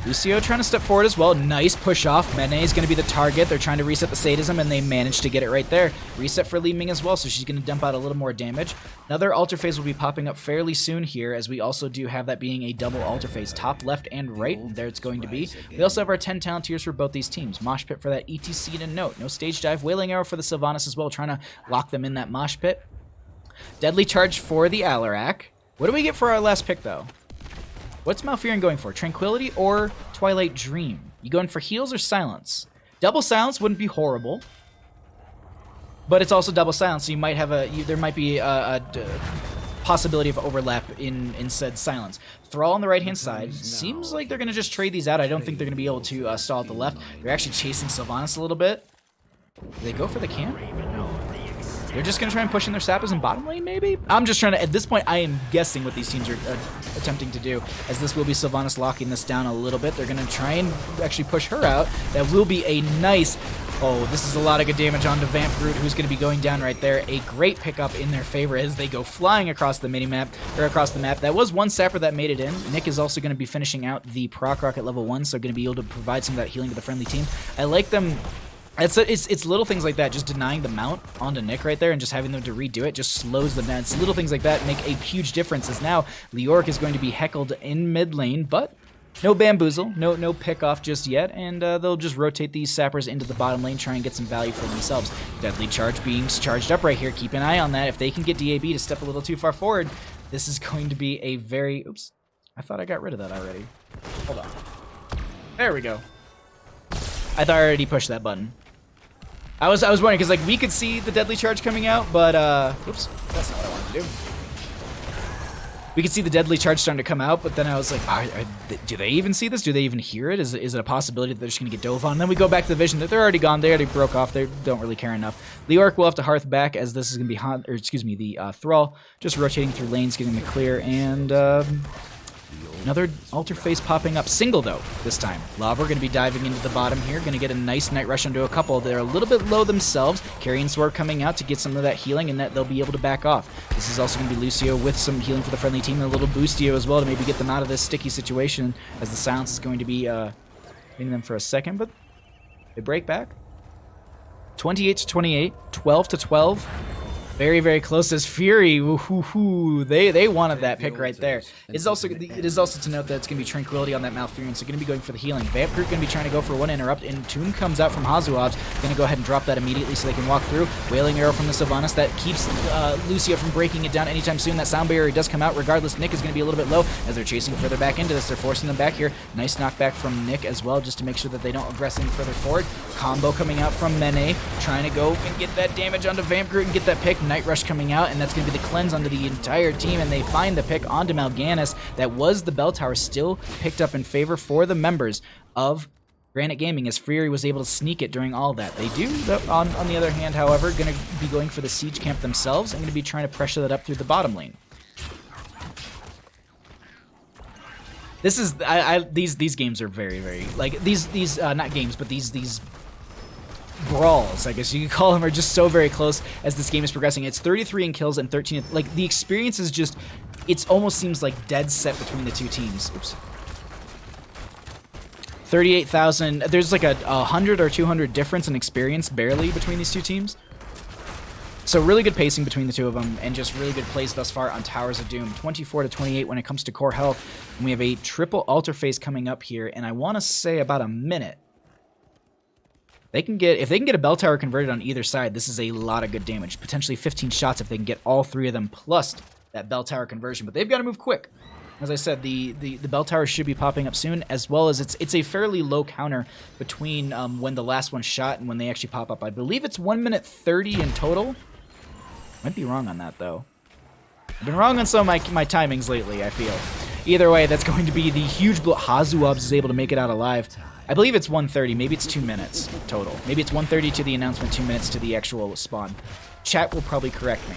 Lucio trying to step forward as well. Nice push off. Mene is going to be the target. They're trying to reset the sadism, and they managed to get it right there. Reset for Li Ming as well, so she's going to dump out a little more damage. Another altar phase will be popping up fairly soon here, as we also do have that being a double altar phase. Top, left, and right. There it's going to be. We also have our 10 talent tiers for both these teams. Mosh Pit for that ETC to note. No stage dive. Wailing Arrow for the Sylvanas as well, trying to lock them in that Mosh Pit. Deadly Charge for the Alarak. What do we get for our last pick, though? What's Malfurion going for? Tranquility or Twilight Dream? You going for heals or silence? Double silence wouldn't be horrible, but it's also double silence, so you might have there might be a possibility of overlap in said silence. Thrall on the right-hand side. Seems like they're going to just trade these out. I don't think they're going to be able to stall at the left. They're actually chasing Sylvanas a little bit. Do they go for the camp? No. They're just going to try and push in their sappers in bottom lane, maybe? I'm just trying to, at this point, I am guessing what these teams are attempting to do, as this will be Sylvanas locking this down a little bit. They're going to try and actually push her out. That will be a nice... Oh, this is a lot of good damage onto Vamp Groot, who's going to be going down right there. A great pickup in their favor as they go flying across the minimap, or across the map. That was one sapper that made it in. Nick is also going to be finishing out the proc rock at level 1, so going to be able to provide some of that healing to the friendly team. I like them... It's little things like that, just denying the mount onto Nick right there and just having them to redo it just slows them down. It's little things like that make a huge difference, as now Leoric is going to be heckled in mid lane, but no bamboozle, no pick off just yet, and they'll just rotate these sappers into the bottom lane, try and get some value for themselves. Deadly Charge being charged up right here. Keep an eye on that. If they can get DAB to step a little too far forward, this is going to be a very... Oops, I thought I got rid of that already. Hold on. There we go. I thought I already pushed that button. I was wondering, because like we could see the Deadly Charge coming out, but oops, that's not what I wanted to do. We can see the deadly charge starting to come out, but then I was like, do they even see this? Do they even hear it? Is it a possibility that they're just going to get dove on? And then we go back to the vision that they're already gone. They already broke off. They don't really care enough. Leoric will have to hearth back as this is going to be the Thrall just rotating through lanes, getting the clear, and another altar face popping up. Single, though, this time. Lava going to be diving into the bottom here. Going to get a nice Night Rush onto a couple. They're a little bit low themselves. Carrion Sword coming out to get some of that healing, and that they'll be able to back off. This is also going to be Lucio with some healing for the friendly team, and a little Boostio as well to maybe get them out of this sticky situation, as the silence is going to be hitting them for a second, but they break back. 28 to 28, 12 to 12. Very, very close as Fury. They wanted that pick right there. It is also to note that it's going to be Tranquility on that Malfurion, so going to be going for the healing. Vamp Group going to be trying to go for one interrupt, and Tomb comes out from Hazuobs. Going to go ahead and drop that immediately so they can walk through. Wailing Arrow from the Sylvanas that keeps Lucio from breaking it down anytime soon. That Sound Barrier does come out. Regardless, Nick is going to be a little bit low as they're chasing further back into this. They're forcing them back here. Nice knockback from Nick as well, just to make sure that they don't aggress any further forward. Combo coming out from Mene, trying to go and get that damage onto Vamp Group and get that pick. Night Rush coming out, and that's going to be the cleanse onto the entire team, and they find the pick onto Mal'Ganis. That was the bell tower, still picked up in favor for the members of Granit Gaming, as Fury was able to sneak it during all that. They do, on the other hand, however, going to be going for the siege camp themselves and going to be trying to pressure that up through the bottom lane. This is these games are very, very, like, these not games, but these brawls, I guess you could call them, are just so very close as this game is progressing. It's 33 in kills and 13. Like, the experience is just, it almost seems like dead set between the two teams. Oops. 38,000. There's like a 100 or 200 difference in experience barely between these two teams. So really good pacing between the two of them, and just really good plays thus far on Towers of Doom. 24 to 28 when it comes to core health. And we have a triple altar phase coming up here, and I want to say about a minute. If they can get a bell tower converted on either side, this is a lot of good damage. Potentially 15 shots if they can get all three of them, plus that bell tower conversion. But they've got to move quick. As I said, the bell tower should be popping up soon, as well as it's a fairly low counter between when the last one's shot and when they actually pop up. I believe it's 1 minute 30 in total. Might be wrong on that, though. I've been wrong on some of my timings lately, I feel. Either way, that's going to be the huge blow. Hazuobs is able to make it out alive. I believe it's 1:30. Maybe it's 2 minutes total. Maybe it's 1:30 to the announcement, 2 minutes to the actual spawn. Chat will probably correct me.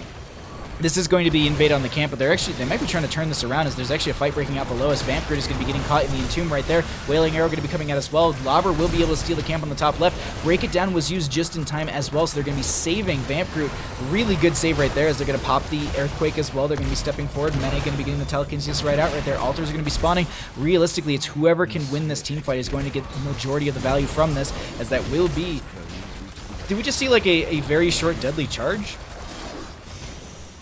This is going to be invade on the camp, but they might be trying to turn this around, as there's actually a fight breaking out below, as Vamp Grid is going to be getting caught in the entomb right there. Wailing Arrow going to be coming out as well. Lobber will be able to steal the camp on the top left. Break It Down was used just in time as well, so they're going to be saving Vamp Group. Really good save right there, as they're going to pop the Earthquake as well. They're going to be stepping forward. Mene going to be getting the telekinesis right out right there. Altars are going to be spawning. Realistically, it's whoever can win this team fight is going to get the majority of the value from this, as that will be... Did we just see like a very short deadly charge?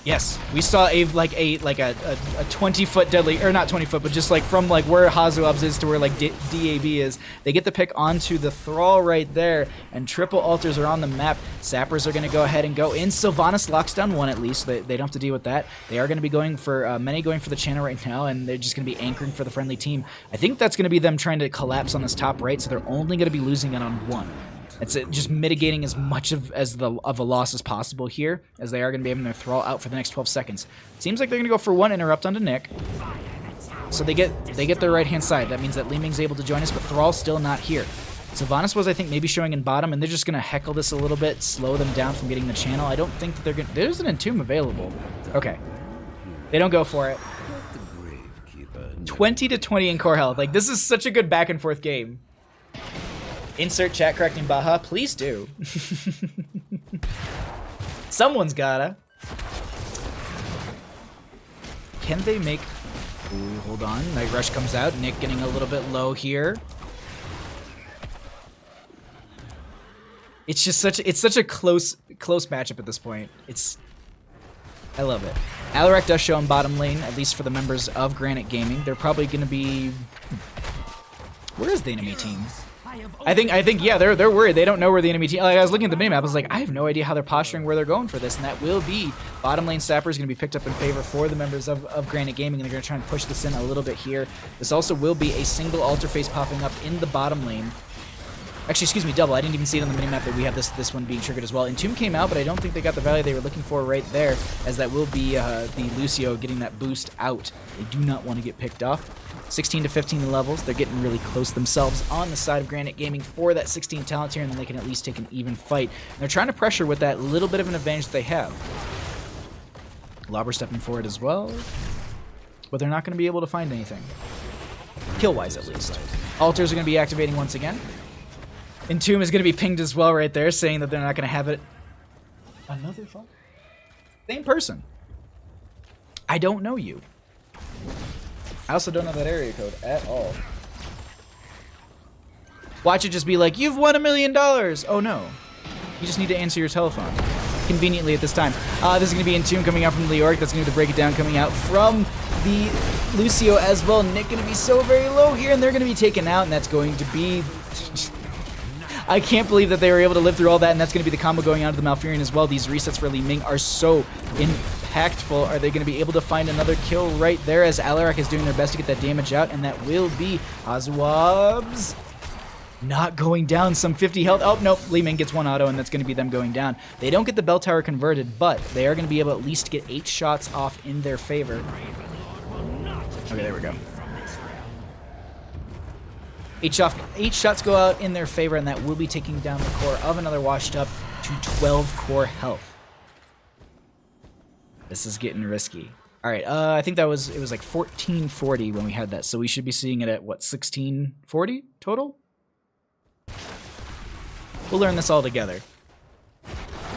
Yes, we saw a 20-foot deadly, or not 20-foot, but just like from like where Hazuobs is to where like DAB is. They get the pick onto the Thrall right there, and triple altars are on the map. Sappers are going to go ahead and go in. Sylvanas locks down one at least. They don't have to deal with that. They are going to be going for, Mene going for the channel right now, and they're just going to be anchoring for the friendly team. I think that's going to be them trying to collapse on this top right, so they're only going to be losing it on one. It's just mitigating as much of a loss as possible here, as they are going to be having their Thrall out for the next 12 seconds. Seems like they're going to go for one interrupt onto Nick. So they get their right-hand side. That means that Li Ming's able to join us, but Thrall's still not here. Sylvanas was, I think, maybe showing in bottom, and they're just going to heckle this a little bit, slow them down from getting the channel. I don't think that they're going to... There's an Entomb available. Okay. They don't go for it. 20 to 20 in core health. Like, this is such a good back-and-forth game. Insert chat correcting Baja. Please do. Someone's gotta. Can they make... Ooh, hold on. Night Rush comes out. Nick getting a little bit low here. It's just such a close matchup at this point. I love it. Alarak does show in bottom lane, at least for the members of Granit Gaming. They're probably going to be... Where is the enemy team? I think yeah, they're worried. They don't know where the enemy team... Like, I was looking at the minimap, I was like, I have no idea how they're posturing where they're going for this, and that will be bottom lane Sapper is going to be picked up in favor for the members of Granit Gaming, and they're going to try and push this in a little bit here. This also will be a single altar face popping up in the bottom lane. Actually, excuse me, double. I didn't even see it on the minimap that we have this one being triggered as well. Entomb came out, but I don't think they got the value they were looking for right there, as that will be the Lucio getting that boost out. They do not want to get picked off. 16 to 15 levels. They're getting really close themselves on the side of Granit Gaming for that 16 talent here, and then they can at least take an even fight. And they're trying to pressure with that little bit of an advantage that they have. Lobber stepping forward as well, but they're not going to be able to find anything. Kill-wise, at least. Altars are going to be activating once again. Entomb is going to be pinged as well right there, saying that they're not going to have it. Another phone? Same person. I don't know you. I also don't know that area code at all. Watch it just be like, you've won $1 million! Oh no. You just need to answer your telephone. Conveniently at this time. This is going to be Entomb coming out from Leoric. That's going to be the Break It Down coming out from the Lucio as well. Nick going to be so very low here, and they're going to be taken out, and that's going to be... I can't believe that they were able to live through all that, and that's going to be the combo going on to the Malfurion as well. These resets for Li Ming are so impactful. Are they going to be able to find another kill right there as Alarak is doing their best to get that damage out, and that will be Hazuabs not going down, some 50 health. Oh, nope, Li Ming gets one auto, and that's going to be them going down. They don't get the bell tower converted, but they are going to be able to at least get 8 shots off in their favor. Okay, there we go. 8 shots go out in their favor, and that will be taking down the core of another washed up to 12 core health. This is getting risky. All right, I think it was like 1440 when we had that, so we should be seeing it at what, 1640 total? We'll learn this all together.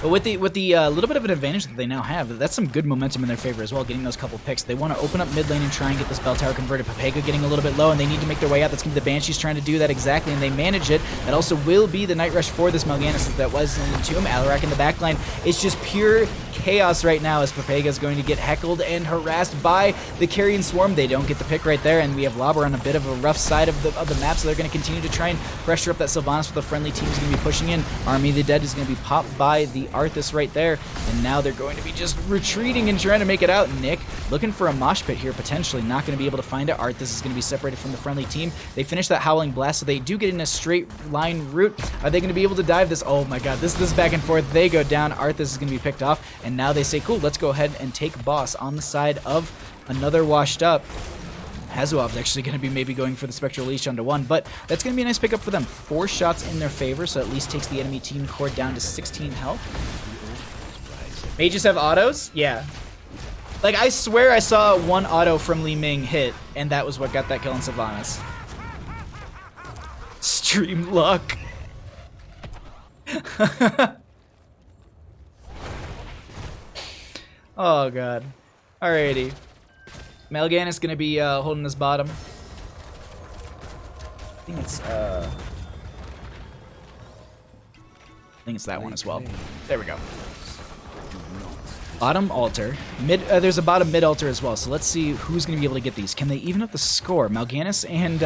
But with the little bit of an advantage that they now have, that's some good momentum in their favor as well, getting those couple picks. They want to open up mid lane and try and get this bell tower converted. Papega getting a little bit low, and they need to make their way out. That's going to be the Banshees trying to do that exactly, and they manage it. That also will be the Night Rush for this Mal'Ganis, as that was in the Entomb. Alarak in the backline. It's just pure chaos right now as Papega is going to get heckled and harassed by the Carrion Swarm. They don't get the pick right there, and we have Lobber on a bit of a rough side of the map, so they're going to continue to try and pressure up that Sylvanas with the friendly team is going to be pushing in. Army of the Dead is going to be popped by the Arthas right there, and now they're going to be just retreating and trying to make it out. Nick looking for a mosh pit here, potentially not going to be able to find it. Arthas is going to be separated from the friendly team. They finish that Howling Blast, so they do get in a straight line route. Are they going to be able to dive this? Oh my god, this back and forth. They go down. Arthas is going to be picked off, and now they say, cool, let's go ahead and take boss on the side of another washed up. Hazuab's actually going to be maybe going for the Spectral Leash onto 1, but that's going to be a nice pickup for them. 4 shots in their favor, so at least takes the enemy team core down to 16 health. Mages have autos? Yeah. Like, I swear I saw one auto from Li Ming hit, and that was what got that kill on Sylvanas. Stream luck. Oh, God. Alrighty. Mal'Ganis gonna be holding this bottom. I think it's that one as well. There we go. Bottom altar. Mid. There's a bottom mid altar as well. So let's see who's gonna be able to get these. Can they even up the score? Mal'Ganis and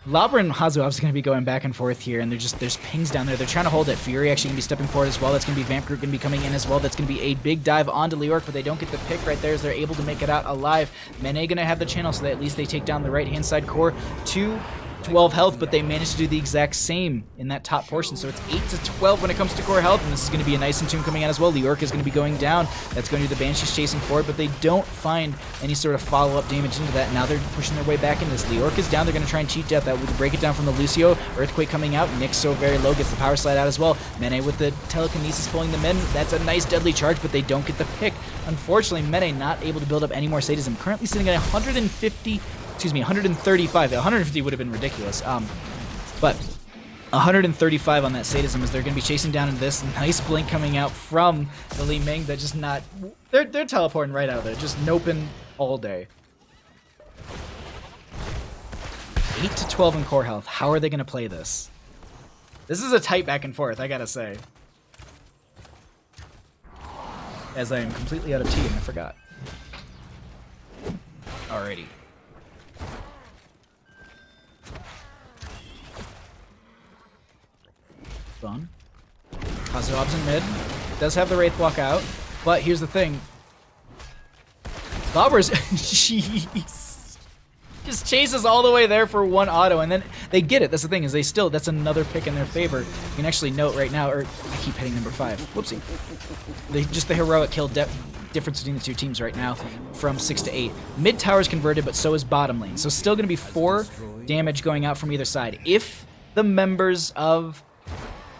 Lobber and Hazuab's going to be going back and forth here, and there's pings down there. They're trying to hold it. Fury actually going to be stepping forward as well. That's going to be Vamp Group going to be coming in as well. That's going to be a big dive onto Leoric, but they don't get the pick right there as they're able to make it out alive. Mene going to have the channel, so that at least they take down the right-hand side core to 12 health, but they managed to do the exact same in that top portion. So it's 8 to 12 when it comes to core health, and this is going to be a nice Entomb coming out as well. Leoric is going to be going down. That's going to be the Banshees chasing forward, but they don't find any sort of follow-up damage into that. Now they're pushing their way back into this. Leoric is down. They're going to try and cheat death. That would break it down from the Lucio. Earthquake coming out. Nick's so very low. Gets the power slide out as well. Mene with the telekinesis pulling them in. That's a nice deadly charge, but they don't get the pick. Unfortunately, Mene not able to build up any more sadism. Currently sitting at 135. 150 would have been ridiculous. But 135 on that sadism as they're going to be chasing down into this. Nice blink coming out from the Li Ming. They're just not... They're teleporting right out of there. Just noping all day. 8 to 12 in core health. How are they going to play this? This is a tight back and forth, I gotta say. As I am completely out of tea and I forgot. Alrighty. Fun. Hazuab's in mid. Does have the Wraith walk out, but here's the thing. Lobber's... Jeez. Just chases all the way there for one auto, and then they get it. That's the thing, is that's another pick in their favor. You can actually note right now, or I keep hitting number 5. Whoopsie. Just the heroic kill difference between the two teams right now from 6 to 8. Mid tower's converted, but so is bottom lane. So still going to be 4 damage going out from either side. If the members of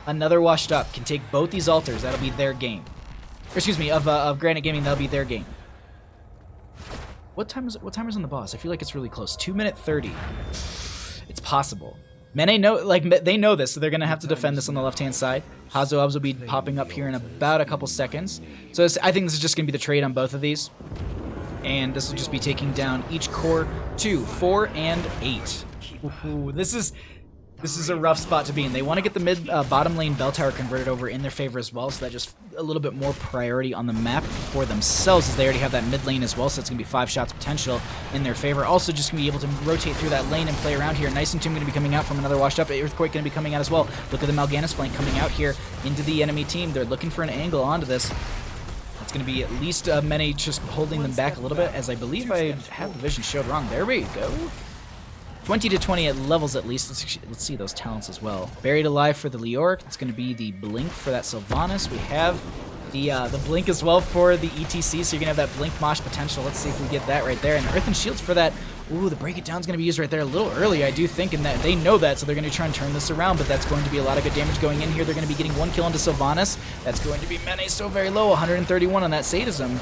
Another Washed Up can take both these altars, that'll be their game. Or, excuse me, of Granit Gaming, that'll be their game. What time is on the boss? I feel like it's really close. 2:30. It's possible. Mene they know this, so they're gonna have to defend this on the left-hand side. Hazoabs will be popping up here in about a couple seconds. So I think this is just gonna be the trade on both of these, and this will just be taking down each core 2, 4, and 8. Ooh, this is a rough spot to be in. They want to get the bottom lane bell tower converted over in their favor as well, so that just a little bit more priority on the map for themselves, as they already have that mid lane as well, so it's going to be 5 shots potential in their favor. Also just going to be able to rotate through that lane and play around here. Nice and Tomb going to be coming out from Another Washed Up. Earthquake going to be coming out as well. Look at the Mal'Ganis flank coming out here into the enemy team. They're looking for an angle onto this. It's going to be at least Mene just holding them back a little bit, as I believe I have the vision showed wrong. There we go. 20 to 20 at levels at least. Let's see those talents as well. Buried Alive for the Leoric. It's going to be the Blink for that Sylvanas. We have the Blink as well for the ETC, so you're going to have that Blink Mosh potential. Let's see if we get that right there. And Earth and Shields for that. Ooh, the Break It Down is going to be used right there a little early, I do think, and that they know that, so they're going to try and turn this around, but that's going to be a lot of good damage going in here. They're going to be getting 1 kill into Sylvanas. That's going to be Mene so very low, 131 on that Sadism.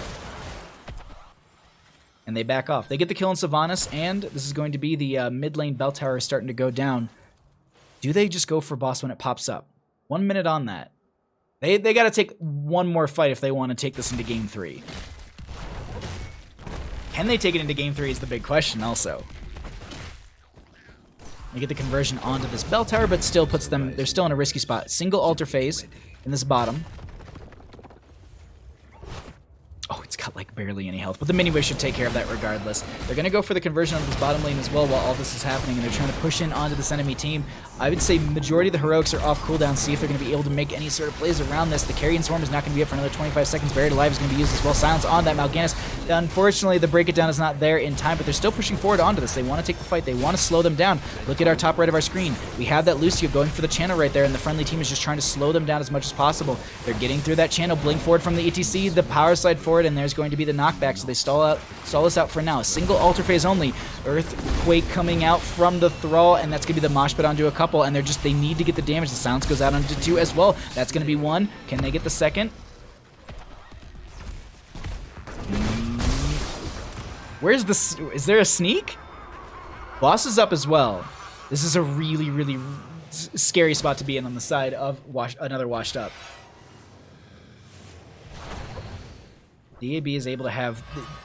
And they back off. They get the kill on Sylvanas, and this is going to be the mid lane bell tower is starting to go down. Do they just go for boss when it pops up? 1 minute on that. They got to take one more fight if they want to take this into game 3. Can they take it into game 3 is the big question also. They get the conversion onto this bell tower, but still puts them, they're still in a risky spot. Single altar phase in this bottom. Oh, it's got like barely any health, but the mini-wave should take care of that regardless. They're going to go for the conversion on this bottom lane as well while all this is happening, and they're trying to push in onto this enemy team. I would say majority of the heroics are off cooldown, see if they're going to be able to make any sort of plays around this. The Carrion Swarm is not going to be up for another 25 seconds. Buried Alive is going to be used as well. Silence on that Mal'Ganis. Unfortunately, the Break It Down is not there in time, but they're still pushing forward onto this. They want to take the fight. They want to slow them down. Look at our top right of our screen. We have that Lucio going for the channel right there, and the friendly team is just trying to slow them down as much as possible. They're getting through that channel. Blink forward from the ETC, the power slide forward, and there's going to be the knockback, so they stall us out for now. A single altar phase only. Earthquake coming out from the Thrall, and that's going to be the mosh pit onto a couple, and they need to get the damage. The silence goes out onto 2 as well. That's going to be 1. Can they get the second? Where's the... Is there a sneak? Boss is up as well. This is a really, really scary spot to be in on the side of Another Washed Up. The AB is able to have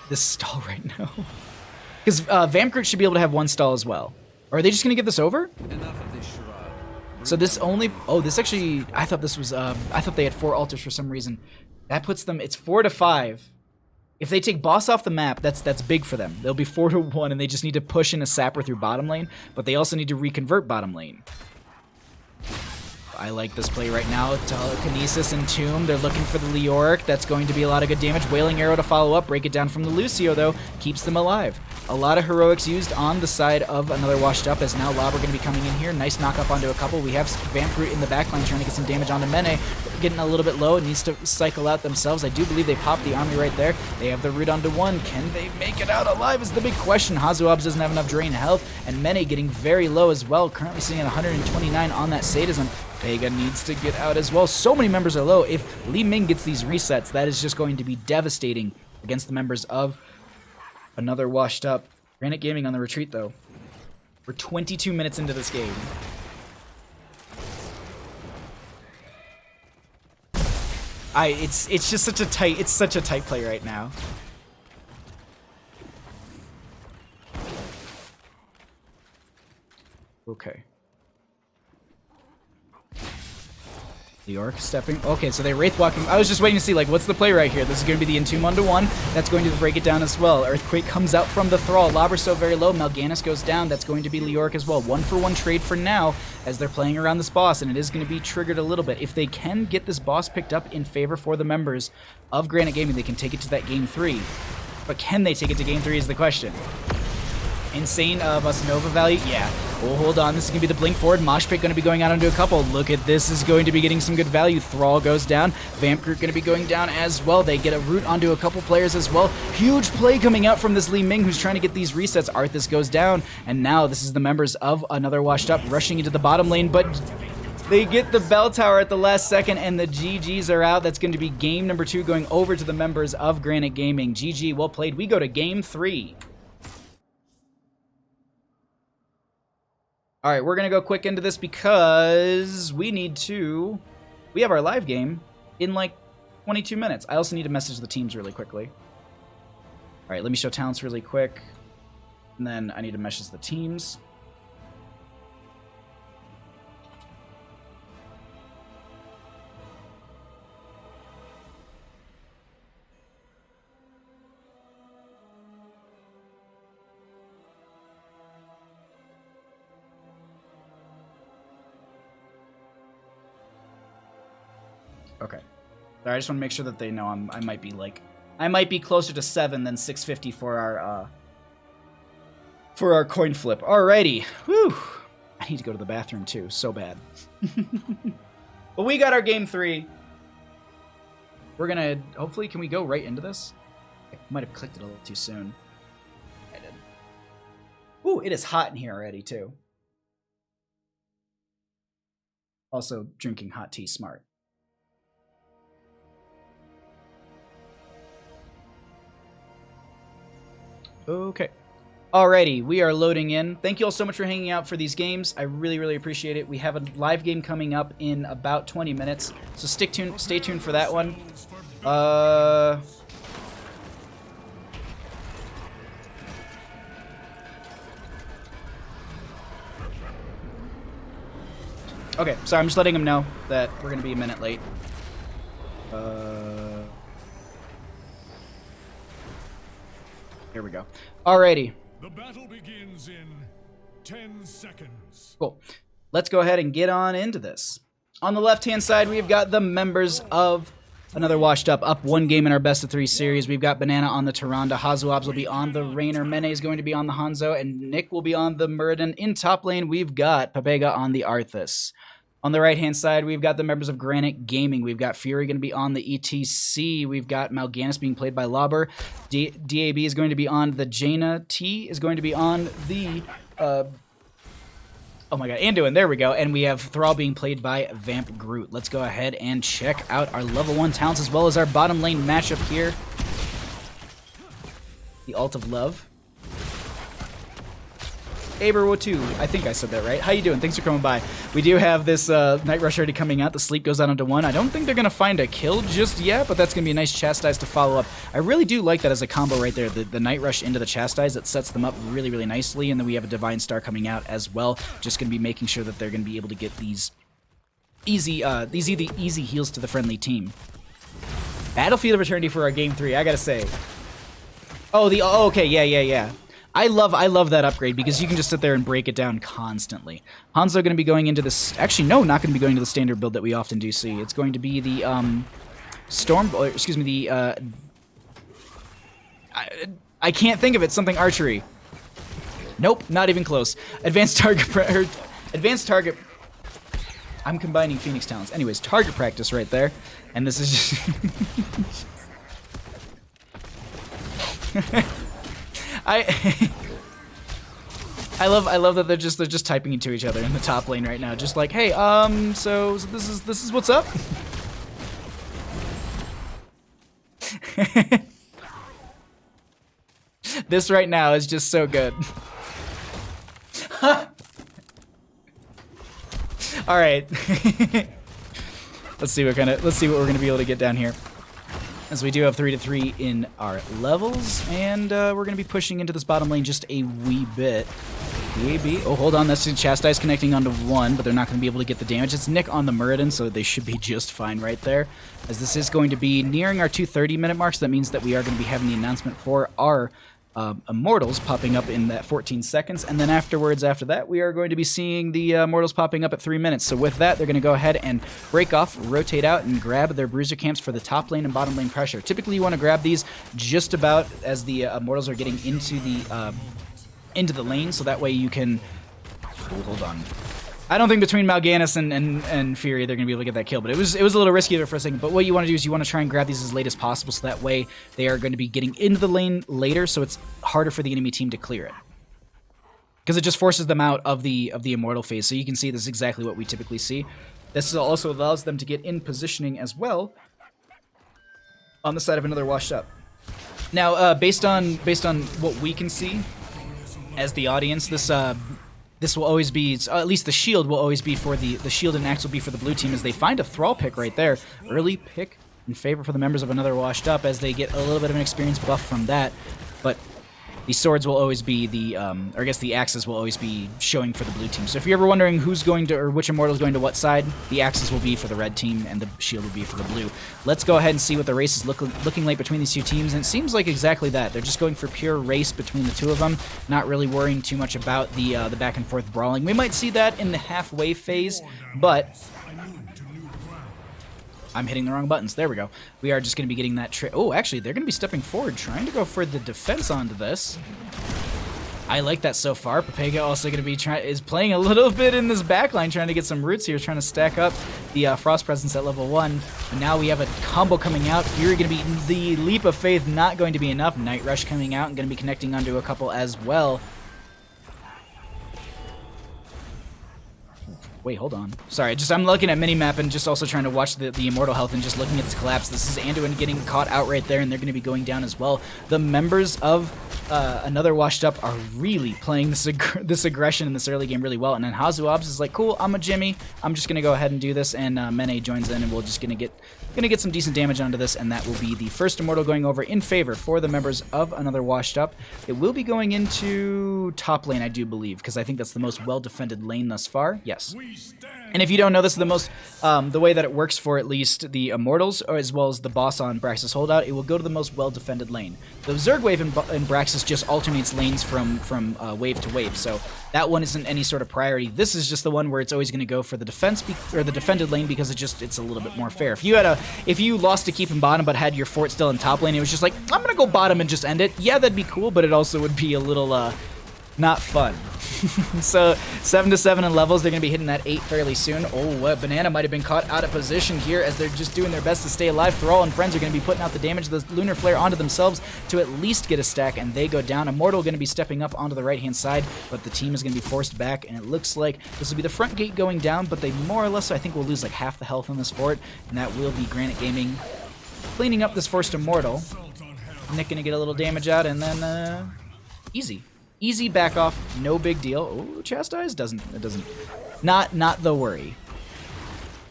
this stall right now. Because Vamkrit should be able to have 1 stall as well. Or are they just going to give this over? Enough of this charade. So this only... Oh, this actually... I thought this was... I thought they had 4 altars for some reason. That puts them... It's 4 to 5. If they take boss off the map, that's big for them. They'll be 4 to 1, and they just need to push in a sapper through bottom lane. But they also need to reconvert bottom lane. I like this play right now. Telekinesis and Tomb. They're looking for the Leoric. That's going to be a lot of good damage. Wailing Arrow to follow up. Break it down from the Lucio, though. Keeps them alive. A lot of heroics used on the side of Another Washed Up, as now Lob are going to be coming in here. Nice knock up onto a couple. We have Vamprut in the backline trying to get some damage onto Mene. Getting a little bit low. It needs to cycle out themselves. I do believe they popped the army right there. They have the root onto 1. Can they make it out alive is the big question. Hazoabs doesn't have enough drain health, and Mene getting very low as well. Currently sitting at 129 on that Sadism. Vega needs to get out as well. So many members are low. If Li Ming gets these resets, that is just going to be devastating against the members of Another Washed Up. Granit Gaming on the retreat, though. We're 22 minutes into this game. It's just such a tight play right now. Okay. The Orc stepping. Okay, so they Wraith walking. I was just waiting to see, like, what's the play right here? This is going to be the Entomb 1-to-1. That's going to break it down as well. Earthquake comes out from the Thrall. Lobber so very low. Mal'Ganis goes down. That's going to be Leoric as well. 1-for-1 trade for now as they're playing around this boss, and it is going to be triggered a little bit. If they can get this boss picked up in favor for the members of Granit Gaming, they can take it to that game 3. But can they take it to game 3 is the question. Insane Nova value. Yeah. Oh, hold on. This is going to be the blink forward. Mosh Pit going to be going out onto a couple. Look at this. Is going to be getting some good value. Thrall goes down. Vamp Group going to be going down as well. They get a root onto a couple players as well. Huge play coming out from this Li Ming who's trying to get these resets. Arthas goes down. And now this is the members of Another Washed Up rushing into the bottom lane. But they get the bell tower at the last second, and the GGs are out. That's going to be game number 2 going over to the members of Granit Gaming. GG, well played. We go to game 3. All right, we're going to go quick into this because we have our live game in like 22 minutes. I also need to message the teams really quickly. All right, let me show talents really quick. And then I need to message the teams. Okay. I just want to make sure that they know I might be closer to 7 than 650 for our coin flip. Alrighty. Whew. I need to go to the bathroom too. So bad. But we got our game 3. We're gonna hopefully can we go right into this? I might have clicked it a little too soon. I did. Ooh, it is hot in here already too. Also drinking hot tea smart. Okay. Alrighty, we are loading in. Thank you all so much for hanging out for these games. I really, really appreciate it. We have a live game coming up in about 20 minutes, so stay tuned for that one. Okay, sorry, I'm just letting them know that we're going to be a minute late. Here we go. Alrighty. The battle begins in 10 seconds. Cool. Let's go ahead and get on into this. On the left-hand side, we've got the members of Another Washed Up 1 game in our best of 3 series. We've got Banana on the Tyrande. Hazuabs will be on the Raynor. Mene is going to be on the Hanzo, and Nick will be on the Muradin. In top lane, we've got Papega on the Arthas. On the right-hand side, we've got the members of Granit Gaming. We've got Fury going to be on the ETC. We've got Mal'Ganis being played by Lauber. DAB is going to be on the Jaina. T is going to be on the... oh my god, Anduin, there we go. And we have Thrall being played by Vamp Groot. Let's go ahead and check out our level 1 talents as well as our bottom lane matchup here. The Ult of Love. Aberwo2, I think I said that right. How you doing? Thanks for coming by. We do have this Night Rush already coming out. The sleep goes out onto 1. I don't think they're going to find a kill just yet, but that's going to be a nice Chastise to follow up. I really do like that as a combo right there. The Night Rush into the Chastise, that sets them up really, really nicely. And then we have a Divine Star coming out as well. Just going to be making sure that they're going to be able to get these easy heals to the friendly team. Battlefield of Eternity for our game 3, I got to say. Oh, okay, yeah. I love that upgrade because you can just sit there and break it down constantly. Hanzo going to be going into this... Actually, no, not going to be going to the standard build that we often do see. It's going to be the I can't think of it. Something archery. Nope, not even close. Advanced target... I'm combining Phoenix talents. Anyways, target practice right there. And this is just... I love that they're just typing into each other in the top lane right now, just like, hey, so this is what's up. This right now is just so good. All right. Let's see what we're gonna be able to get down here. As we do have 3-3 in our levels, and we're going to be pushing into this bottom lane just a wee bit. Maybe. Oh, hold on. That's the Chastise connecting onto 1, but they're not going to be able to get the damage. It's Nick on the Muradin, so they should be just fine right there. As this is going to be nearing our 2:30-minute mark, so that means that we are going to be having the announcement for our Immortals popping up in that 14 seconds, and then afterwards, after that, we are going to be seeing the Immortals popping up at 3 minutes. So with that, they're going to go ahead and break off, rotate out, and grab their Bruiser Camps for the top lane and bottom lane pressure. Typically, you want to grab these just about as the Immortals are getting into into the lane, so that way you can... Oh, hold on. I don't think between Mal'Ganis and Fury they're going to be able to get that kill, but it was a little risky there for a second. But what you want to do is you want to try and grab these as late as possible, so that way they are going to be getting into the lane later, so it's harder for the enemy team to clear it. Because it just forces them out of the Immortal phase. So you can see this is exactly what we typically see. This also allows them to get in positioning as well on the side of another washed up. Now, based on what we can see as the audience, this will always be, at least the shield will always be for the shield and axe will be for the blue team, as they find a thrall pick right there. Early pick in favor for the members of another washed up, as they get a little bit of an experience buff from that. But the swords will always be or I guess the axes will always be showing for the blue team. So if you're ever wondering who's going to, or which immortal is going to what side, the axes will be for the red team and the shield will be for the blue. Let's go ahead and see what the race is looking like between these two teams, and it seems like exactly that. They're just going for pure race between the two of them, not really worrying too much about the back and forth brawling. We might see that in the halfway phase, but I'm hitting the wrong buttons. There we go. We are just going to be getting that oh, actually, they're going to be stepping forward, trying to go for the defense onto this. I like that so far. Pepega also going to be is playing a little bit in this backline, trying to get some roots here, trying to stack up the Frost Presence at level 1. And now we have a combo coming out. Fury going to be the Leap of Faith, not going to be enough. Night Rush coming out and going to be connecting onto a couple as well. Wait, hold on. Sorry, I'm looking at minimap and just also trying to watch the Immortal health and just looking at this collapse. This is Anduin getting caught out right there, and they're going to be going down as well. The members of another washed up are really playing this aggression in this early game really well. And then Hazuobs is like, cool, I'm a Jimmy. I'm just going to go ahead and do this. And Mene joins in, and we're just going to get some decent damage onto this, and that will be the first Immortal going over in favor for the members of another washed up. It will be going into top lane, I do believe, because I think that's the most well-defended lane thus far. Yes. And if you don't know, this is the most, the way that it works for at least the Immortals, or as well as the boss on Braxis Holdout, it will go to the most well-defended lane. The Zerg wave in Braxis just alternates lanes from wave to wave, so that one isn't any sort of priority. This is just the one where it's always going to go for the defense or the defended lane, because it's a little bit more fair. If you lost to keep in bottom but had your fort still in top lane, it was just like, I'm gonna go bottom and just end it. Yeah, that'd be cool, but it also would be a little not fun. So 7-7 in levels. They're going to be hitting that 8 fairly soon. Oh, Banana might have been caught out of position here, as they're just doing their best to stay alive. Thrall and friends are going to be putting out the damage of the Lunar Flare onto themselves to at least get a stack, and they go down. Immortal going to be stepping up onto the right-hand side, but the team is going to be forced back, and it looks like this will be the front gate going down, but they more or less, I think, will lose like half the health on this fort, and that will be Granit Gaming cleaning up this first Immortal. Nick going to get a little damage out, and then easy. Easy back off, no big deal. Oh, Chastise doesn't. Not the worry.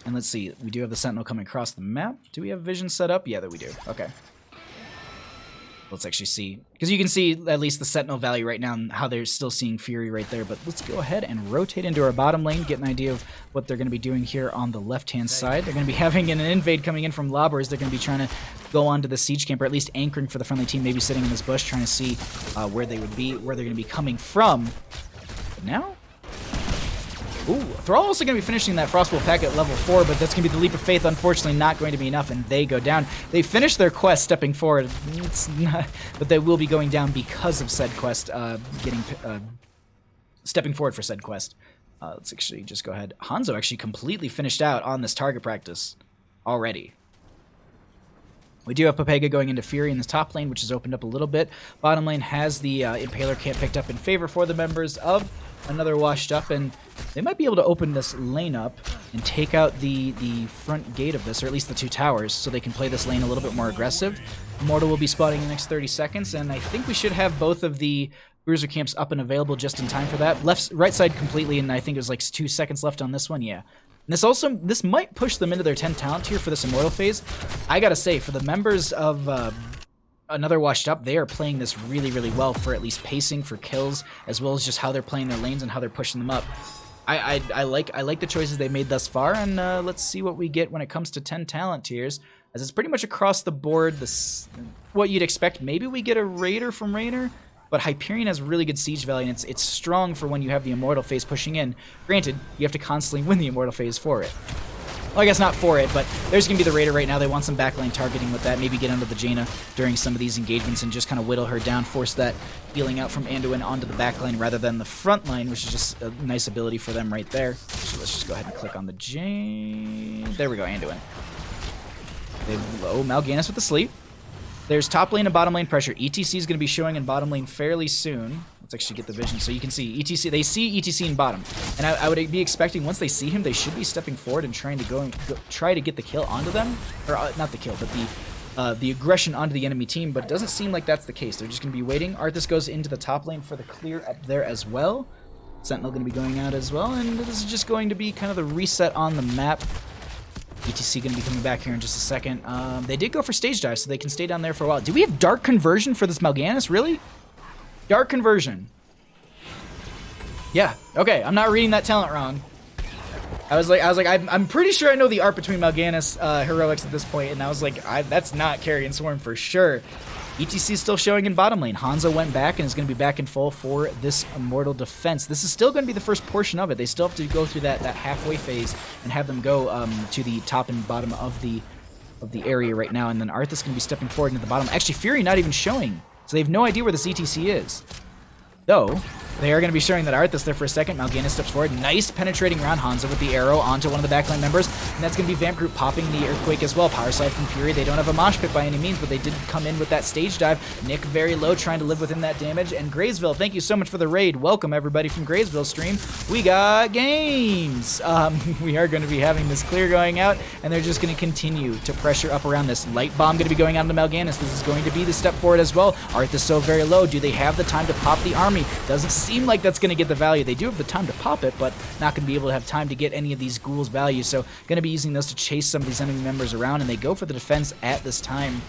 And let's see, we do have the Sentinel coming across the map. Do we have vision set up? Yeah, that we do. Okay. Let's actually see, because you can see at least the Sentinel value right now and how they're still seeing Fury right there. But let's go ahead and rotate into our bottom lane, get an idea of what they're going to be doing here on the left-hand side. They're going to be having an invade coming in from Lobbers. They're going to be trying to go onto the siege camp, or at least anchoring for the friendly team, maybe sitting in this bush, trying to see where they would be, where they're going to be coming from. But now? Ooh, Thrall also going to be finishing that Frostbolt pack at level 4, but that's going to be the Leap of Faith, unfortunately not going to be enough, and they go down. They finished their quest stepping forward, but they will be going down because of said quest, stepping forward for said quest. Let's actually just go ahead. Hanzo actually completely finished out on this target practice already. We do have Pepega going into Fury in the top lane, which has opened up a little bit. Bottom lane has the Impaler camp picked up in favor for the members of another washed up, and they might be able to open this lane up and take out the front gate of this, or at least the two towers, so they can play this lane a little bit more aggressive. Immortal will be spotting in the next 30 seconds, and I think we should have both of the Bruiser camps up and available just in time for that. Right side completely, and I think there's like 2 seconds left on this one, yeah. And this might push them into their 10 talent tier for this Immortal phase. I gotta say, for the members of another washed up, they are playing this really, really well for at least pacing, for kills, as well as just how they're playing their lanes and how they're pushing them up. I like the choices they made thus far, and let's see what we get when it comes to 10 talent tiers, as it's pretty much across the board what you'd expect. Maybe we get a Raider from Raynor, but Hyperion has really good siege value, and it's strong for when you have the Immortal phase pushing in. Granted, you have to constantly win the Immortal phase for it. Well, I guess not for it, but there's going to be the Raider right now. They want some backline targeting with that. Maybe get under the Jaina during some of these engagements and just kind of whittle her down, force that healing out from Anduin onto the backline rather than the front line, which is just a nice ability for them right there. So let's just go ahead and click on the Jaina. There we go, Anduin. They low Mal'Ganis with the sleep. There's top lane and bottom lane pressure. ETC is going to be showing in bottom lane fairly soon. Let's actually get the vision so you can see ETC. They see ETC in bottom, and I would be expecting once they see him, they should be stepping forward and trying to try to get the kill onto them, or not the kill, but the aggression onto the enemy team. But it doesn't seem like that's the case. They're just going to be waiting. Arthas goes into the top lane for the clear up there as well. Sentinel going to be going out as well, and this is just going to be kind of the reset on the map. ETC going to be coming back here in just a second. They did go for stage dive, so they can stay down there for a while. Do we have Dark Conversion for this Mal'Ganis? Really? Dark Conversion. Yeah. Okay. I'm not reading that talent wrong. I was like, I'm pretty sure I know the art between Mal'Ganis heroics at this point, and I was like, that's not Carrion Swarm for sure. ETC is still showing in bottom lane. Hanzo went back and is going to be back in full for this Immortal defense. This is still going to be the first portion of it. They still have to go through that halfway phase and have them go to the top and bottom of the area right now. And then Arthas is going to be stepping forward into the bottom. Actually, Fury not even showing, so they have no idea where this ETC is. Though, they are going to be showing that Arthas there for a second. Mal'Ganis steps forward. Nice penetrating round. Hanzo with the arrow onto one of the backline members. And that's going to be Vamp Group popping the Earthquake as well. Power slide from Fury. They don't have a mosh pit by any means, but they did come in with that stage dive. Nick very low, trying to live within that damage. And Graysville, thank you so much for the raid. Welcome, everybody, from Graysville stream. We got games. We are going to be having this clear going out, and they're just going to continue to pressure up around this. Light Bomb going to be going out into Mal'Ganis. This is going to be the step forward as well. Arthas so very low. Do they have the time to pop the army? Doesn't seem like that's going to get the value. They do have the time to pop it, but not going to be able to have time to get any of these ghouls' value, so going to be using those to chase some of these enemy members around, and they go for the defense at this time.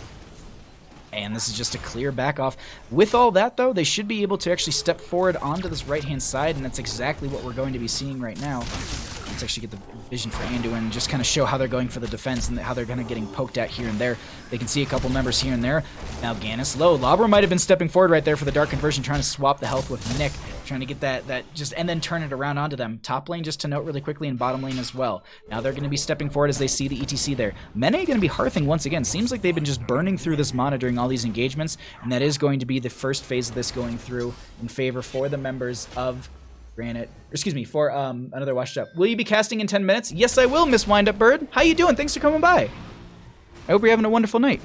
And this is just a clear back off. With all that, though, they should be able to actually step forward onto this right-hand side, and that's exactly what we're going to be seeing right now. Let's actually get the vision for Anduin and just kind of show how they're going for the defense and how they're kind of getting poked at here and there. They can see a couple members here and there. Mal'Ganis low. Labra might have been stepping forward right there for the Dark Conversion, trying to swap the health with Nick, trying to get that just, and then turn it around onto them. Top lane, just to note really quickly, and bottom lane as well. Now they're going to be stepping forward as they see the ETC there. Mene going to be hearthing once again. Seems like they've been just burning through this mana during all these engagements, and that is going to be the first phase of this going through in favor for the members of Granite, excuse me, for another washed up. Will you be casting in 10 minutes? Yes, I will, Miss Windup Bird. How you doing? Thanks for coming by. I hope you're having a wonderful night.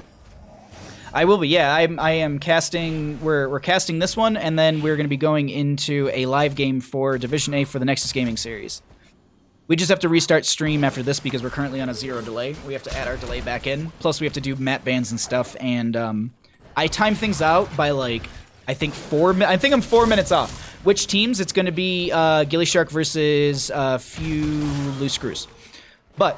I will be, yeah. I am casting, we're casting this one, and then we're going to be going into a live game for Division A for the Nexus Gaming series. We just have to restart stream after this because we're currently on a 0 delay. We have to add our delay back in. Plus, we have to do map bans and stuff, and I time things out by, like, I think I'm 4 minutes off. Which teams? It's going to be Gilly Shark versus Few Loose Screws. But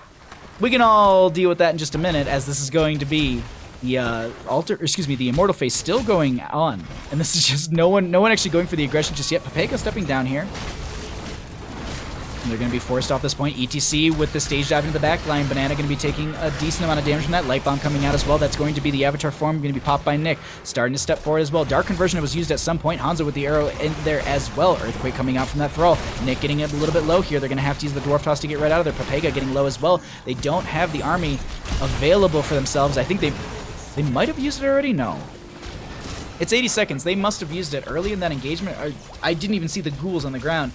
we can all deal with that in just a minute, as this is going to be the the Immortal phase still going on, and this is just no one actually going for the aggression just yet. Papeka stepping down here. And they're going to be forced off this point. ETC with the stage dive into the back line. Banana going to be taking a decent amount of damage from that. Light Bomb coming out as well. That's going to be the Avatar form. Going to be popped by Nick. Starting to step forward as well. Dark Conversion was used at some point. Hanzo with the arrow in there as well. Earthquake coming out from that thrall. Nick getting a little bit low here. They're going to have to use the Dwarf Toss to get right out of there. Papega getting low as well. They don't have the army available for themselves. I think they might have used it already. No. It's 80 seconds. They must have used it early in that engagement. I didn't even see the ghouls on the ground.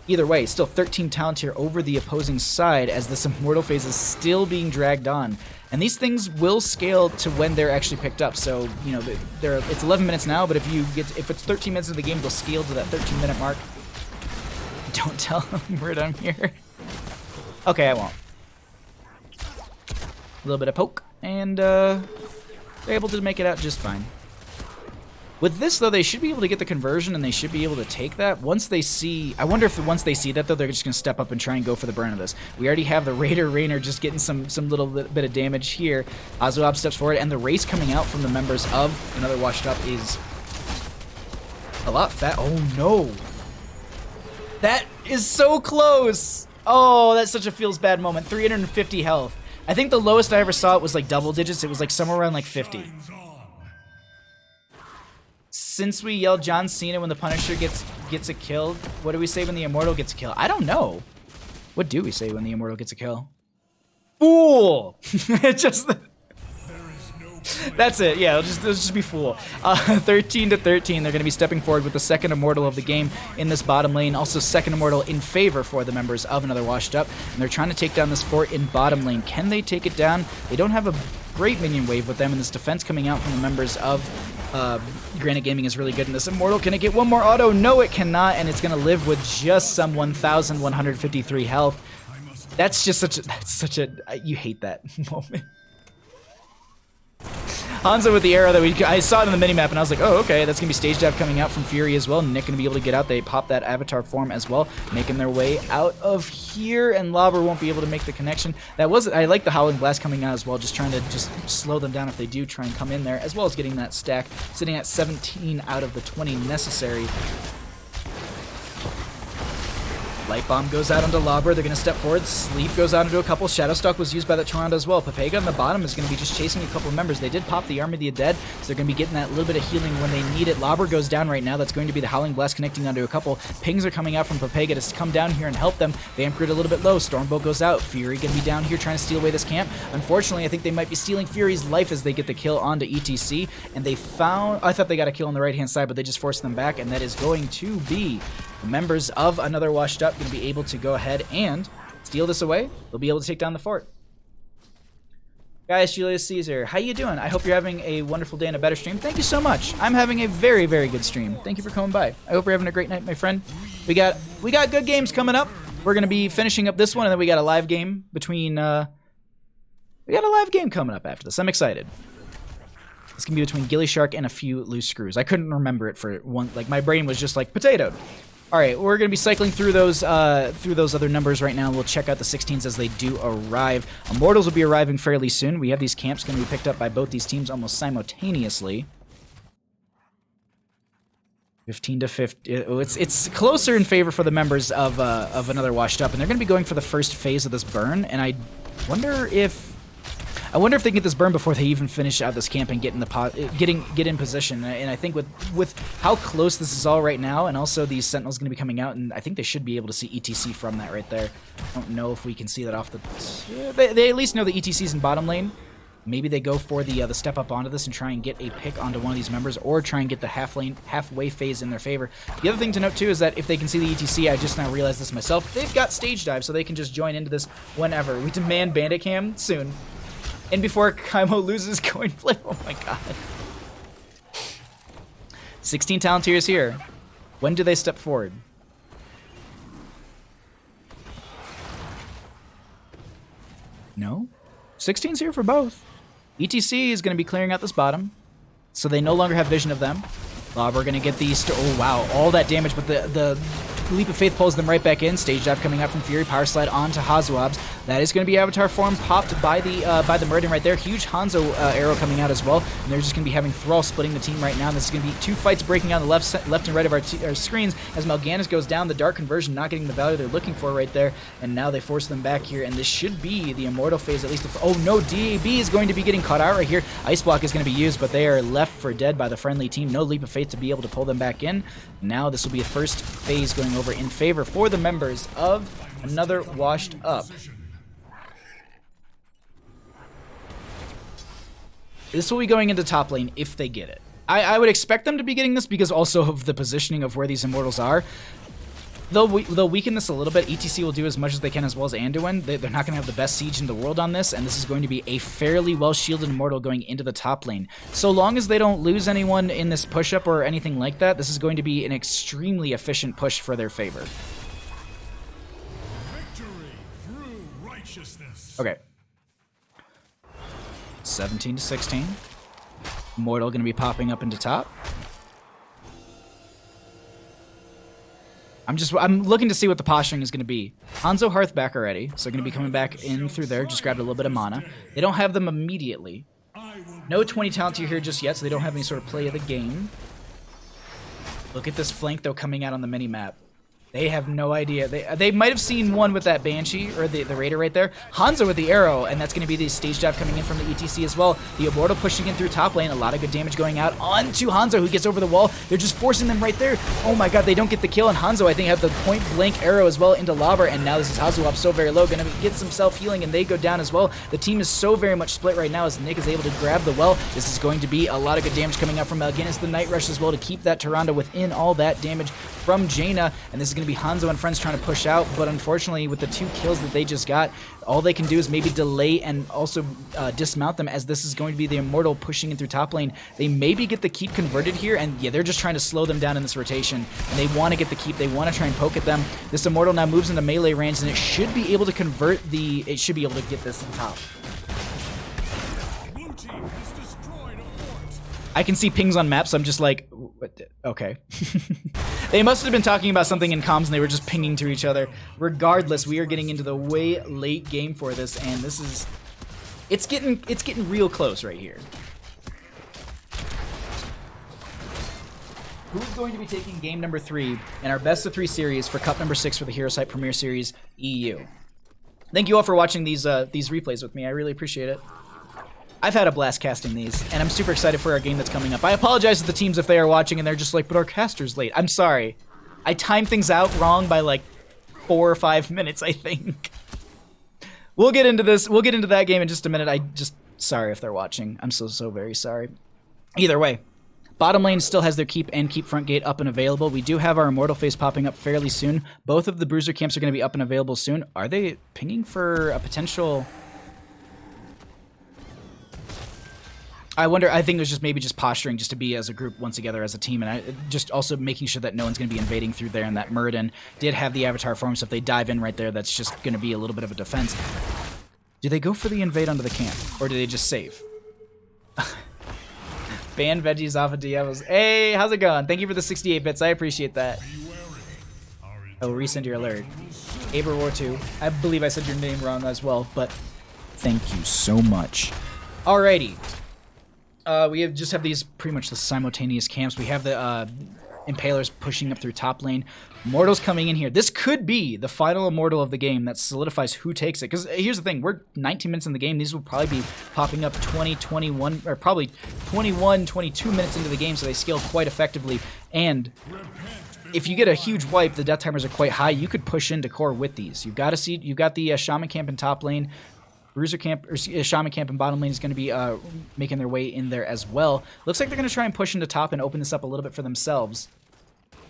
Either way, still 13 talent here over the opposing side as this Immortal phase is still being dragged on. And these things will scale to when they're actually picked up. So, you know, it's 11 minutes now, but if it's 13 minutes of the game, they'll scale to that 13-minute mark. Don't tell them word I'm here. Okay, I won't. A little bit of poke, and they're able to make it out just fine. With this, though, they should be able to get the conversion, and they should be able to take that. Once they see... I wonder if once they see that, though, they're just going to step up and try and go for the burn of this. We already have the Raider Rainer just getting some little bit of damage here. Azuab steps forward, and the race coming out from the members of another washed up is a lot fat. Oh, no. That is so close. Oh, that's such a feels bad moment. 350 health. I think the lowest I ever saw it was like double digits. It was like somewhere around like 50. Since we yelled John Cena when the Punisher gets a kill, what do we say when the Immortal gets a kill? I don't know. What do we say when the Immortal gets a kill? Fool! Just... There is no place. That's it. Yeah, it'll just be Fool. 13 to 13. They're going to be stepping forward with the second Immortal of the game in this bottom lane. Also, second Immortal in favor for the members of Another Washed Up. And they're trying to take down this fort in bottom lane. Can they take it down? They don't have a great minion wave with them, and this defense coming out from the members of Granit Gaming is really good in this. Immortal, can it get one more auto? No, it cannot, and it's going to live with just some 1,153 health. That's just such a you hate that moment. Hanzo with the arrow that I saw it in the minimap, and I was like, oh, okay, that's going to be stage dive coming out from Fury as well. Nick going to be able to get out. They pop that avatar form as well, making their way out of here, and Lauber won't be able to make the connection. I like the Howling Blast coming out as well, just trying to slow them down if they do try and come in there, as well as getting that stack, sitting at 17 out of the 20 necessary. Light Bomb goes out onto Lauber. They're going to step forward. Sleep goes out into a couple. Shadowstalk was used by the Toronto as well. Pepega on the bottom is going to be just chasing a couple members. They did pop the Army of the Dead, so they're going to be getting that little bit of healing when they need it. Lauber goes down right now. That's going to be the Howling Blast connecting onto a couple. Pings are coming out from Pepega to come down here and help them. Vamp Grid a little bit low. Stormbolt goes out. Fury going to be down here trying to steal away this camp. Unfortunately, I think they might be stealing Fury's life as they get the kill onto ETC, and they found... I thought they got a kill on the right-hand side, but they just forced them back, and that is going to be... the members of Another Washed Up going to be able to go ahead and steal this away. They'll be able to take down the fort. Guys, Julius Caesar, how you doing? I hope you're having a wonderful day and a better stream. Thank you so much. I'm having a very, very good stream. Thank you for coming by. I hope you're having a great night, my friend. We got good games coming up. We're going to be finishing up this one, and then we got a live game between... we got a live game coming up after this. I'm excited. It's going to be between Gilly Shark and a few loose screws. I couldn't remember it for one... Like, my brain was just like, potato. All right, we're going to be cycling through those other numbers right now. We'll check out the 16s as they do arrive. Immortals will be arriving fairly soon. We have these camps going to be picked up by both these teams almost simultaneously. 15 to 50. It's closer in favor for the members of Another Washed Up, and they're going to be going for the first phase of this burn. And I wonder if they can get this burn before they even finish out this camp and get in the get in position. And I think with how close this is all right now, and also these Sentinels going to be coming out, and I think they should be able to see ETC from that right there. I don't know if we can see that off the... They at least know the ETC's in bottom lane. Maybe they go for the step up onto this and try and get a pick onto one of these members, or try and get the halfway phase in their favor. The other thing to note too is that if they can see the ETC, I just now realized this myself, they've got stage dive, so they can just join into this whenever. We demand Bandit Cam soon. And before Kaimo loses coin flip, oh my god. 16 Talontiers here. When do they step forward? No? 16's here for both. ETC is going to be clearing out this bottom, so they no longer have vision of them. We're going to get these... Oh, wow. All that damage, but the Leap of Faith pulls them right back in. Stage dive coming out from Fury. Power slide onto Hazuabs. That is going to be Avatar form popped by the Meridian right there. Huge Hanzo arrow coming out as well. And they're just going to be having Thrall splitting the team right now. This is going to be two fights breaking on the left and right of our screens as Mal'Ganis goes down. The Dark Conversion not getting the value they're looking for right there. And now they force them back here. And this should be the Immortal phase, at least. Oh, no. DAB is going to be getting caught out right here. Ice Block is going to be used, but they are left for dead by the friendly team. No Leap of Faith to be able to pull them back in. Now this will be a first phase going over in favor for the members of Another Washed Up. This will be going into top lane if they get it. I would expect them to be getting this because also of the positioning of where these Immortals are. They'll weaken this a little bit. ETC will do as much as they can, as well as Anduin. They're not going to have the best siege in the world on this, and this is going to be a fairly well-shielded Immortal going into the top lane. So long as they don't lose anyone in this push-up or anything like that, this is going to be an extremely efficient push for their favor. Victory through righteousness. Okay. 17 to 16. Immortal going to be popping up into top. I'm looking to see what the posturing is going to be. Hanzo Hearth back already, so they're going to be coming back in through there. Just grabbed a little bit of mana. They don't have them immediately. No 20 talent tier here just yet, so they don't have any sort of play of the game. Look at this flank, though, coming out on the mini-map. They have no idea. They might have seen one with that Banshee, or the Raider right there. Hanzo with the arrow, and that's going to be the stage dive coming in from the ETC as well. The Immortal pushing in through top lane. A lot of good damage going out onto Hanzo, who gets over the wall. They're just forcing them right there. Oh my god, they don't get the kill, and Hanzo, I think, have the point blank arrow as well into Lava, and now this is Hazu up so very low, going to get some self-healing, and they go down as well. The team is so very much split right now as Nick is able to grab the well. This is going to be a lot of good damage coming out from Mal'Ganis, the Night Rush as well, to keep that Tyrande within all that damage from Jaina, and this is going to be Hanzo and friends trying to push out, but unfortunately with the 2 kills that they just got, all they can do is maybe delay and also dismount them, as this is going to be the Immortal pushing in through top lane. They maybe get the keep converted here, and yeah, they're just trying to slow them down in this rotation, and they want to get the keep. They want to try and poke at them. This Immortal now moves into melee range, and it should be able to convert the... It should be able to get this on top. Blue team has destroyed a fort. I can see pings on maps, so I'm just like, okay. They must have been talking about something in comms and they were just pinging to each other. Regardless, we are getting into the way late game for this, and this is... It's getting real close right here. Who's going to be taking game number 3 in our best of 3 series for cup number 6 for the Hero Site Preimere Series EU? Thank you all for watching these replays with me. I really appreciate it. I've had a blast casting these, and I'm super excited for our game that's coming up. I apologize to the teams if they are watching and they're just like, but our caster's late. I'm sorry. I timed things out wrong by like 4 or 5 minutes, I think. We'll get into this. We'll get into that game in just a minute. Sorry if they're watching. I'm so very sorry. Either way, bottom lane still has their keep and keep front gate up and available. We do have our Immortal phase popping up fairly soon. Both of the Bruiser camps are going to be up and available soon. Are they pinging for a potential... I wonder, I think it was just maybe just posturing just to be as a group once together as a team, and just also making sure that no one's going to be invading through there, and that Muradin did have the Avatar form, so if they dive in right there, that's just going to be a little bit of a defense. Do they go for the invade onto the camp, or do they just save? Ban veggies off of Diablos. Hey, how's it going? Thank you for the 68 bits, I appreciate that. I will resend your alert. Aber War 2. I believe I said your name wrong as well, but thank you so much. Alrighty. We just have these pretty much the simultaneous camps. We have the Impalers pushing up through top lane. Immortals coming in here. This could be the final Immortal of the game that solidifies who takes it. Because here's the thing. We're 19 minutes in the game. These will probably be popping up 20, 21, or probably 21, 22 minutes into the game, so they scale quite effectively. And if you get a huge wipe, the death timers are quite high. You could push into core with these. You've got the Shaman camp in top lane. Bruiser camp, or Shaman camp in bottom lane is going to be making their way in there as well. Looks like they're going to try and push into top and open this up a little bit for themselves.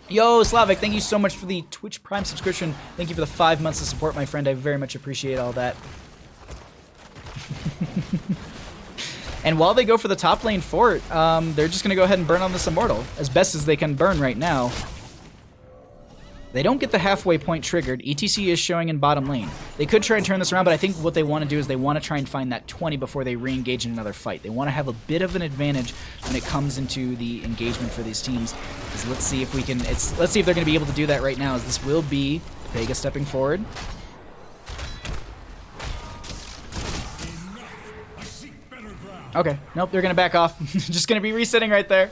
Yo, Slavic, thank you so much for the Twitch Prime subscription. Thank you for the 5 months of support, my friend. I very much appreciate all that. And while they go for the top lane fort, they're just going to go ahead and burn on this Immortal as best as they can burn right now. They don't get the halfway point triggered. ETC is showing in bottom lane. They could try and turn this around, but I think what they want to do is they want to try and find that 20 before they re-engage in another fight. They want to have a bit of an advantage when it comes into the engagement for these teams. Let's see if we can. Let's see if they're going to be able to do that right now. As this will be Vega stepping forward. Okay, nope, they're going to back off. Just going to be resetting right there.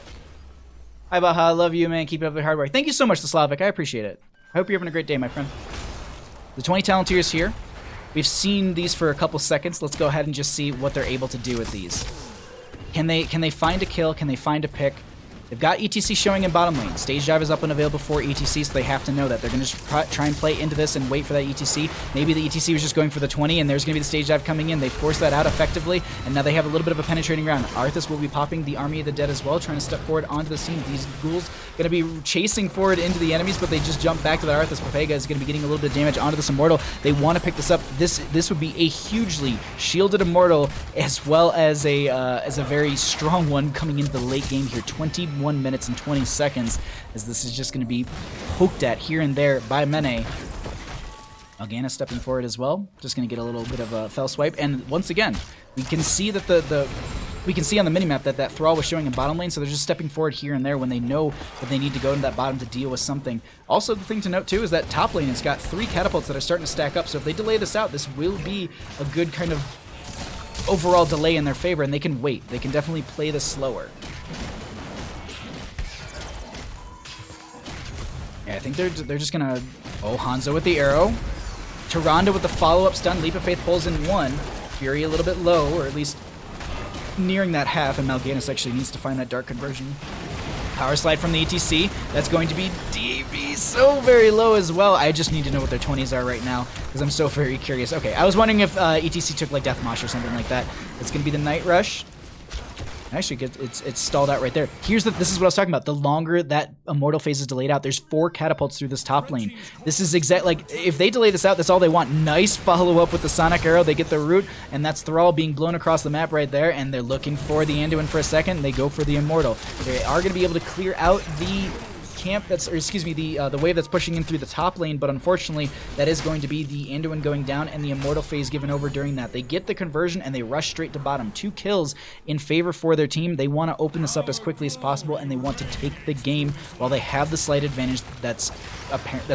Hi, Baha. Love you, man. Keep up the hard work. Thank you so much, the Slavic. I appreciate it. I hope you're having a great day, my friend. The 20 Talonteers here. We've seen these for a couple seconds. Let's go ahead and just see what they're able to do with these. Can they find a kill? Can they find a pick? They've got ETC showing in bottom lane. Stage dive is up and available for ETC, so they have to know that. They're going to just try and play into this and wait for that ETC. Maybe the ETC was just going for the 20, and there's going to be the stage dive coming in. They forced that out effectively, and now they have a little bit of a penetrating round. Arthas will be popping the Army of the Dead as well, trying to step forward onto this team. These ghouls going to be chasing forward into the enemies, but they just jump back to the Arthas. Vega is going to be getting a little bit of damage onto this Immortal. They want to pick this up. This would be a hugely shielded Immortal, as well as a very strong one coming into the late game here. 21 minutes and 20 seconds, as this is just going to be poked at here and there by Mene. Mal'Ganis stepping forward as well, just going to get a little bit of a fell swipe, and once again, we can see that we can see on the minimap that Thrall was showing in bottom lane, so they're just stepping forward here and there when they know that they need to go to that bottom to deal with something. Also, the thing to note too is that top lane has got 3 catapults that are starting to stack up, so if they delay this out, this will be a good kind of overall delay in their favor, and they can wait. They can definitely play this slower. Yeah, I think they're just gonna... Oh, Hanzo with the arrow. Tyrande with the follow-up stun. Leap of Faith pulls in 1. Fury a little bit low, or at least nearing that half, and Mal'Ganis actually needs to find that dark conversion. Power slide from the ETC. That's going to be DB so very low as well. I just need to know what their 20s are right now because I'm so very curious. Okay, I was wondering if ETC took like Death Mosh or something like that. It's going to be the Night Rush. Actually, it's stalled out right there. This is what I was talking about. The longer that Immortal phase is delayed out, there's 4 catapults through this top lane. This is like, if they delay this out, that's all they want. Nice follow-up with the Sonic Arrow. They get the root, and that's Thrall being blown across the map right there, and they're looking for the Anduin for a second. They go for the Immortal. They are going to be able to clear out the camp the wave that's pushing in through the top lane, but unfortunately that is going to be the Anduin going down and the Immortal phase given over during that. They get the conversion and they rush straight to bottom. 2 kills in favor for their team. They want to open this up as quickly as possible, and they want to take the game while they have the slight advantage that's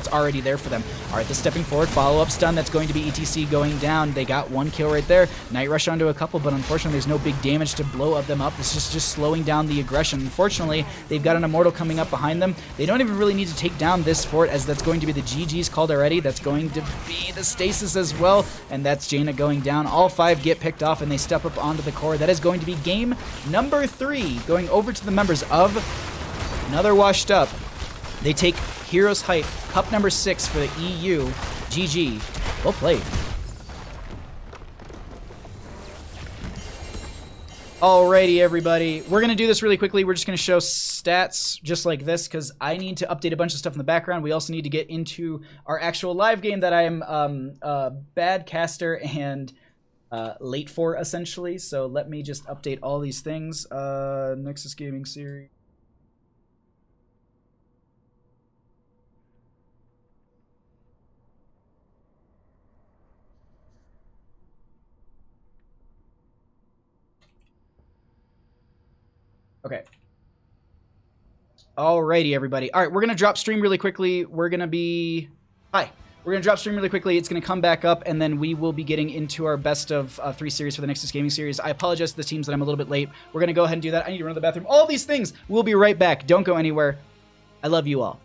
already there for them. Alright, the stepping forward follow-up stun, that's going to be ETC going down. They got 1 kill right there. Night Rush onto a couple, but unfortunately there's no big damage to blow them up. This is just slowing down the aggression. Unfortunately, they've got an Immortal coming up behind them. They don't even really need to take down this fort, as that's going to be the GG's called already. That's going to be the stasis as well, and that's Jaina going down. All 5 get picked off, and they step up onto the core. That is going to be game number 3, going over to the members of Another Washed Up. They take Heroes Hype, cup number 6 for the EU. GG. Well played. Alrighty, everybody. We're going to do this really quickly. We're just going to show stats just like this because I need to update a bunch of stuff in the background. We also need to get into our actual live game that I am a bad caster and late for, essentially. So let me just update all these things. Nexus Gaming Series. Okay. Alrighty, everybody. All right, we're going to drop stream really quickly. We're going to drop stream really quickly. It's going to come back up, and then we will be getting into our best of 3 series for the Nexus Gaming Series. I apologize to the teams that I'm a little bit late. We're going to go ahead and do that. I need to run to the bathroom. All these things. We'll be right back. Don't go anywhere. I love you all.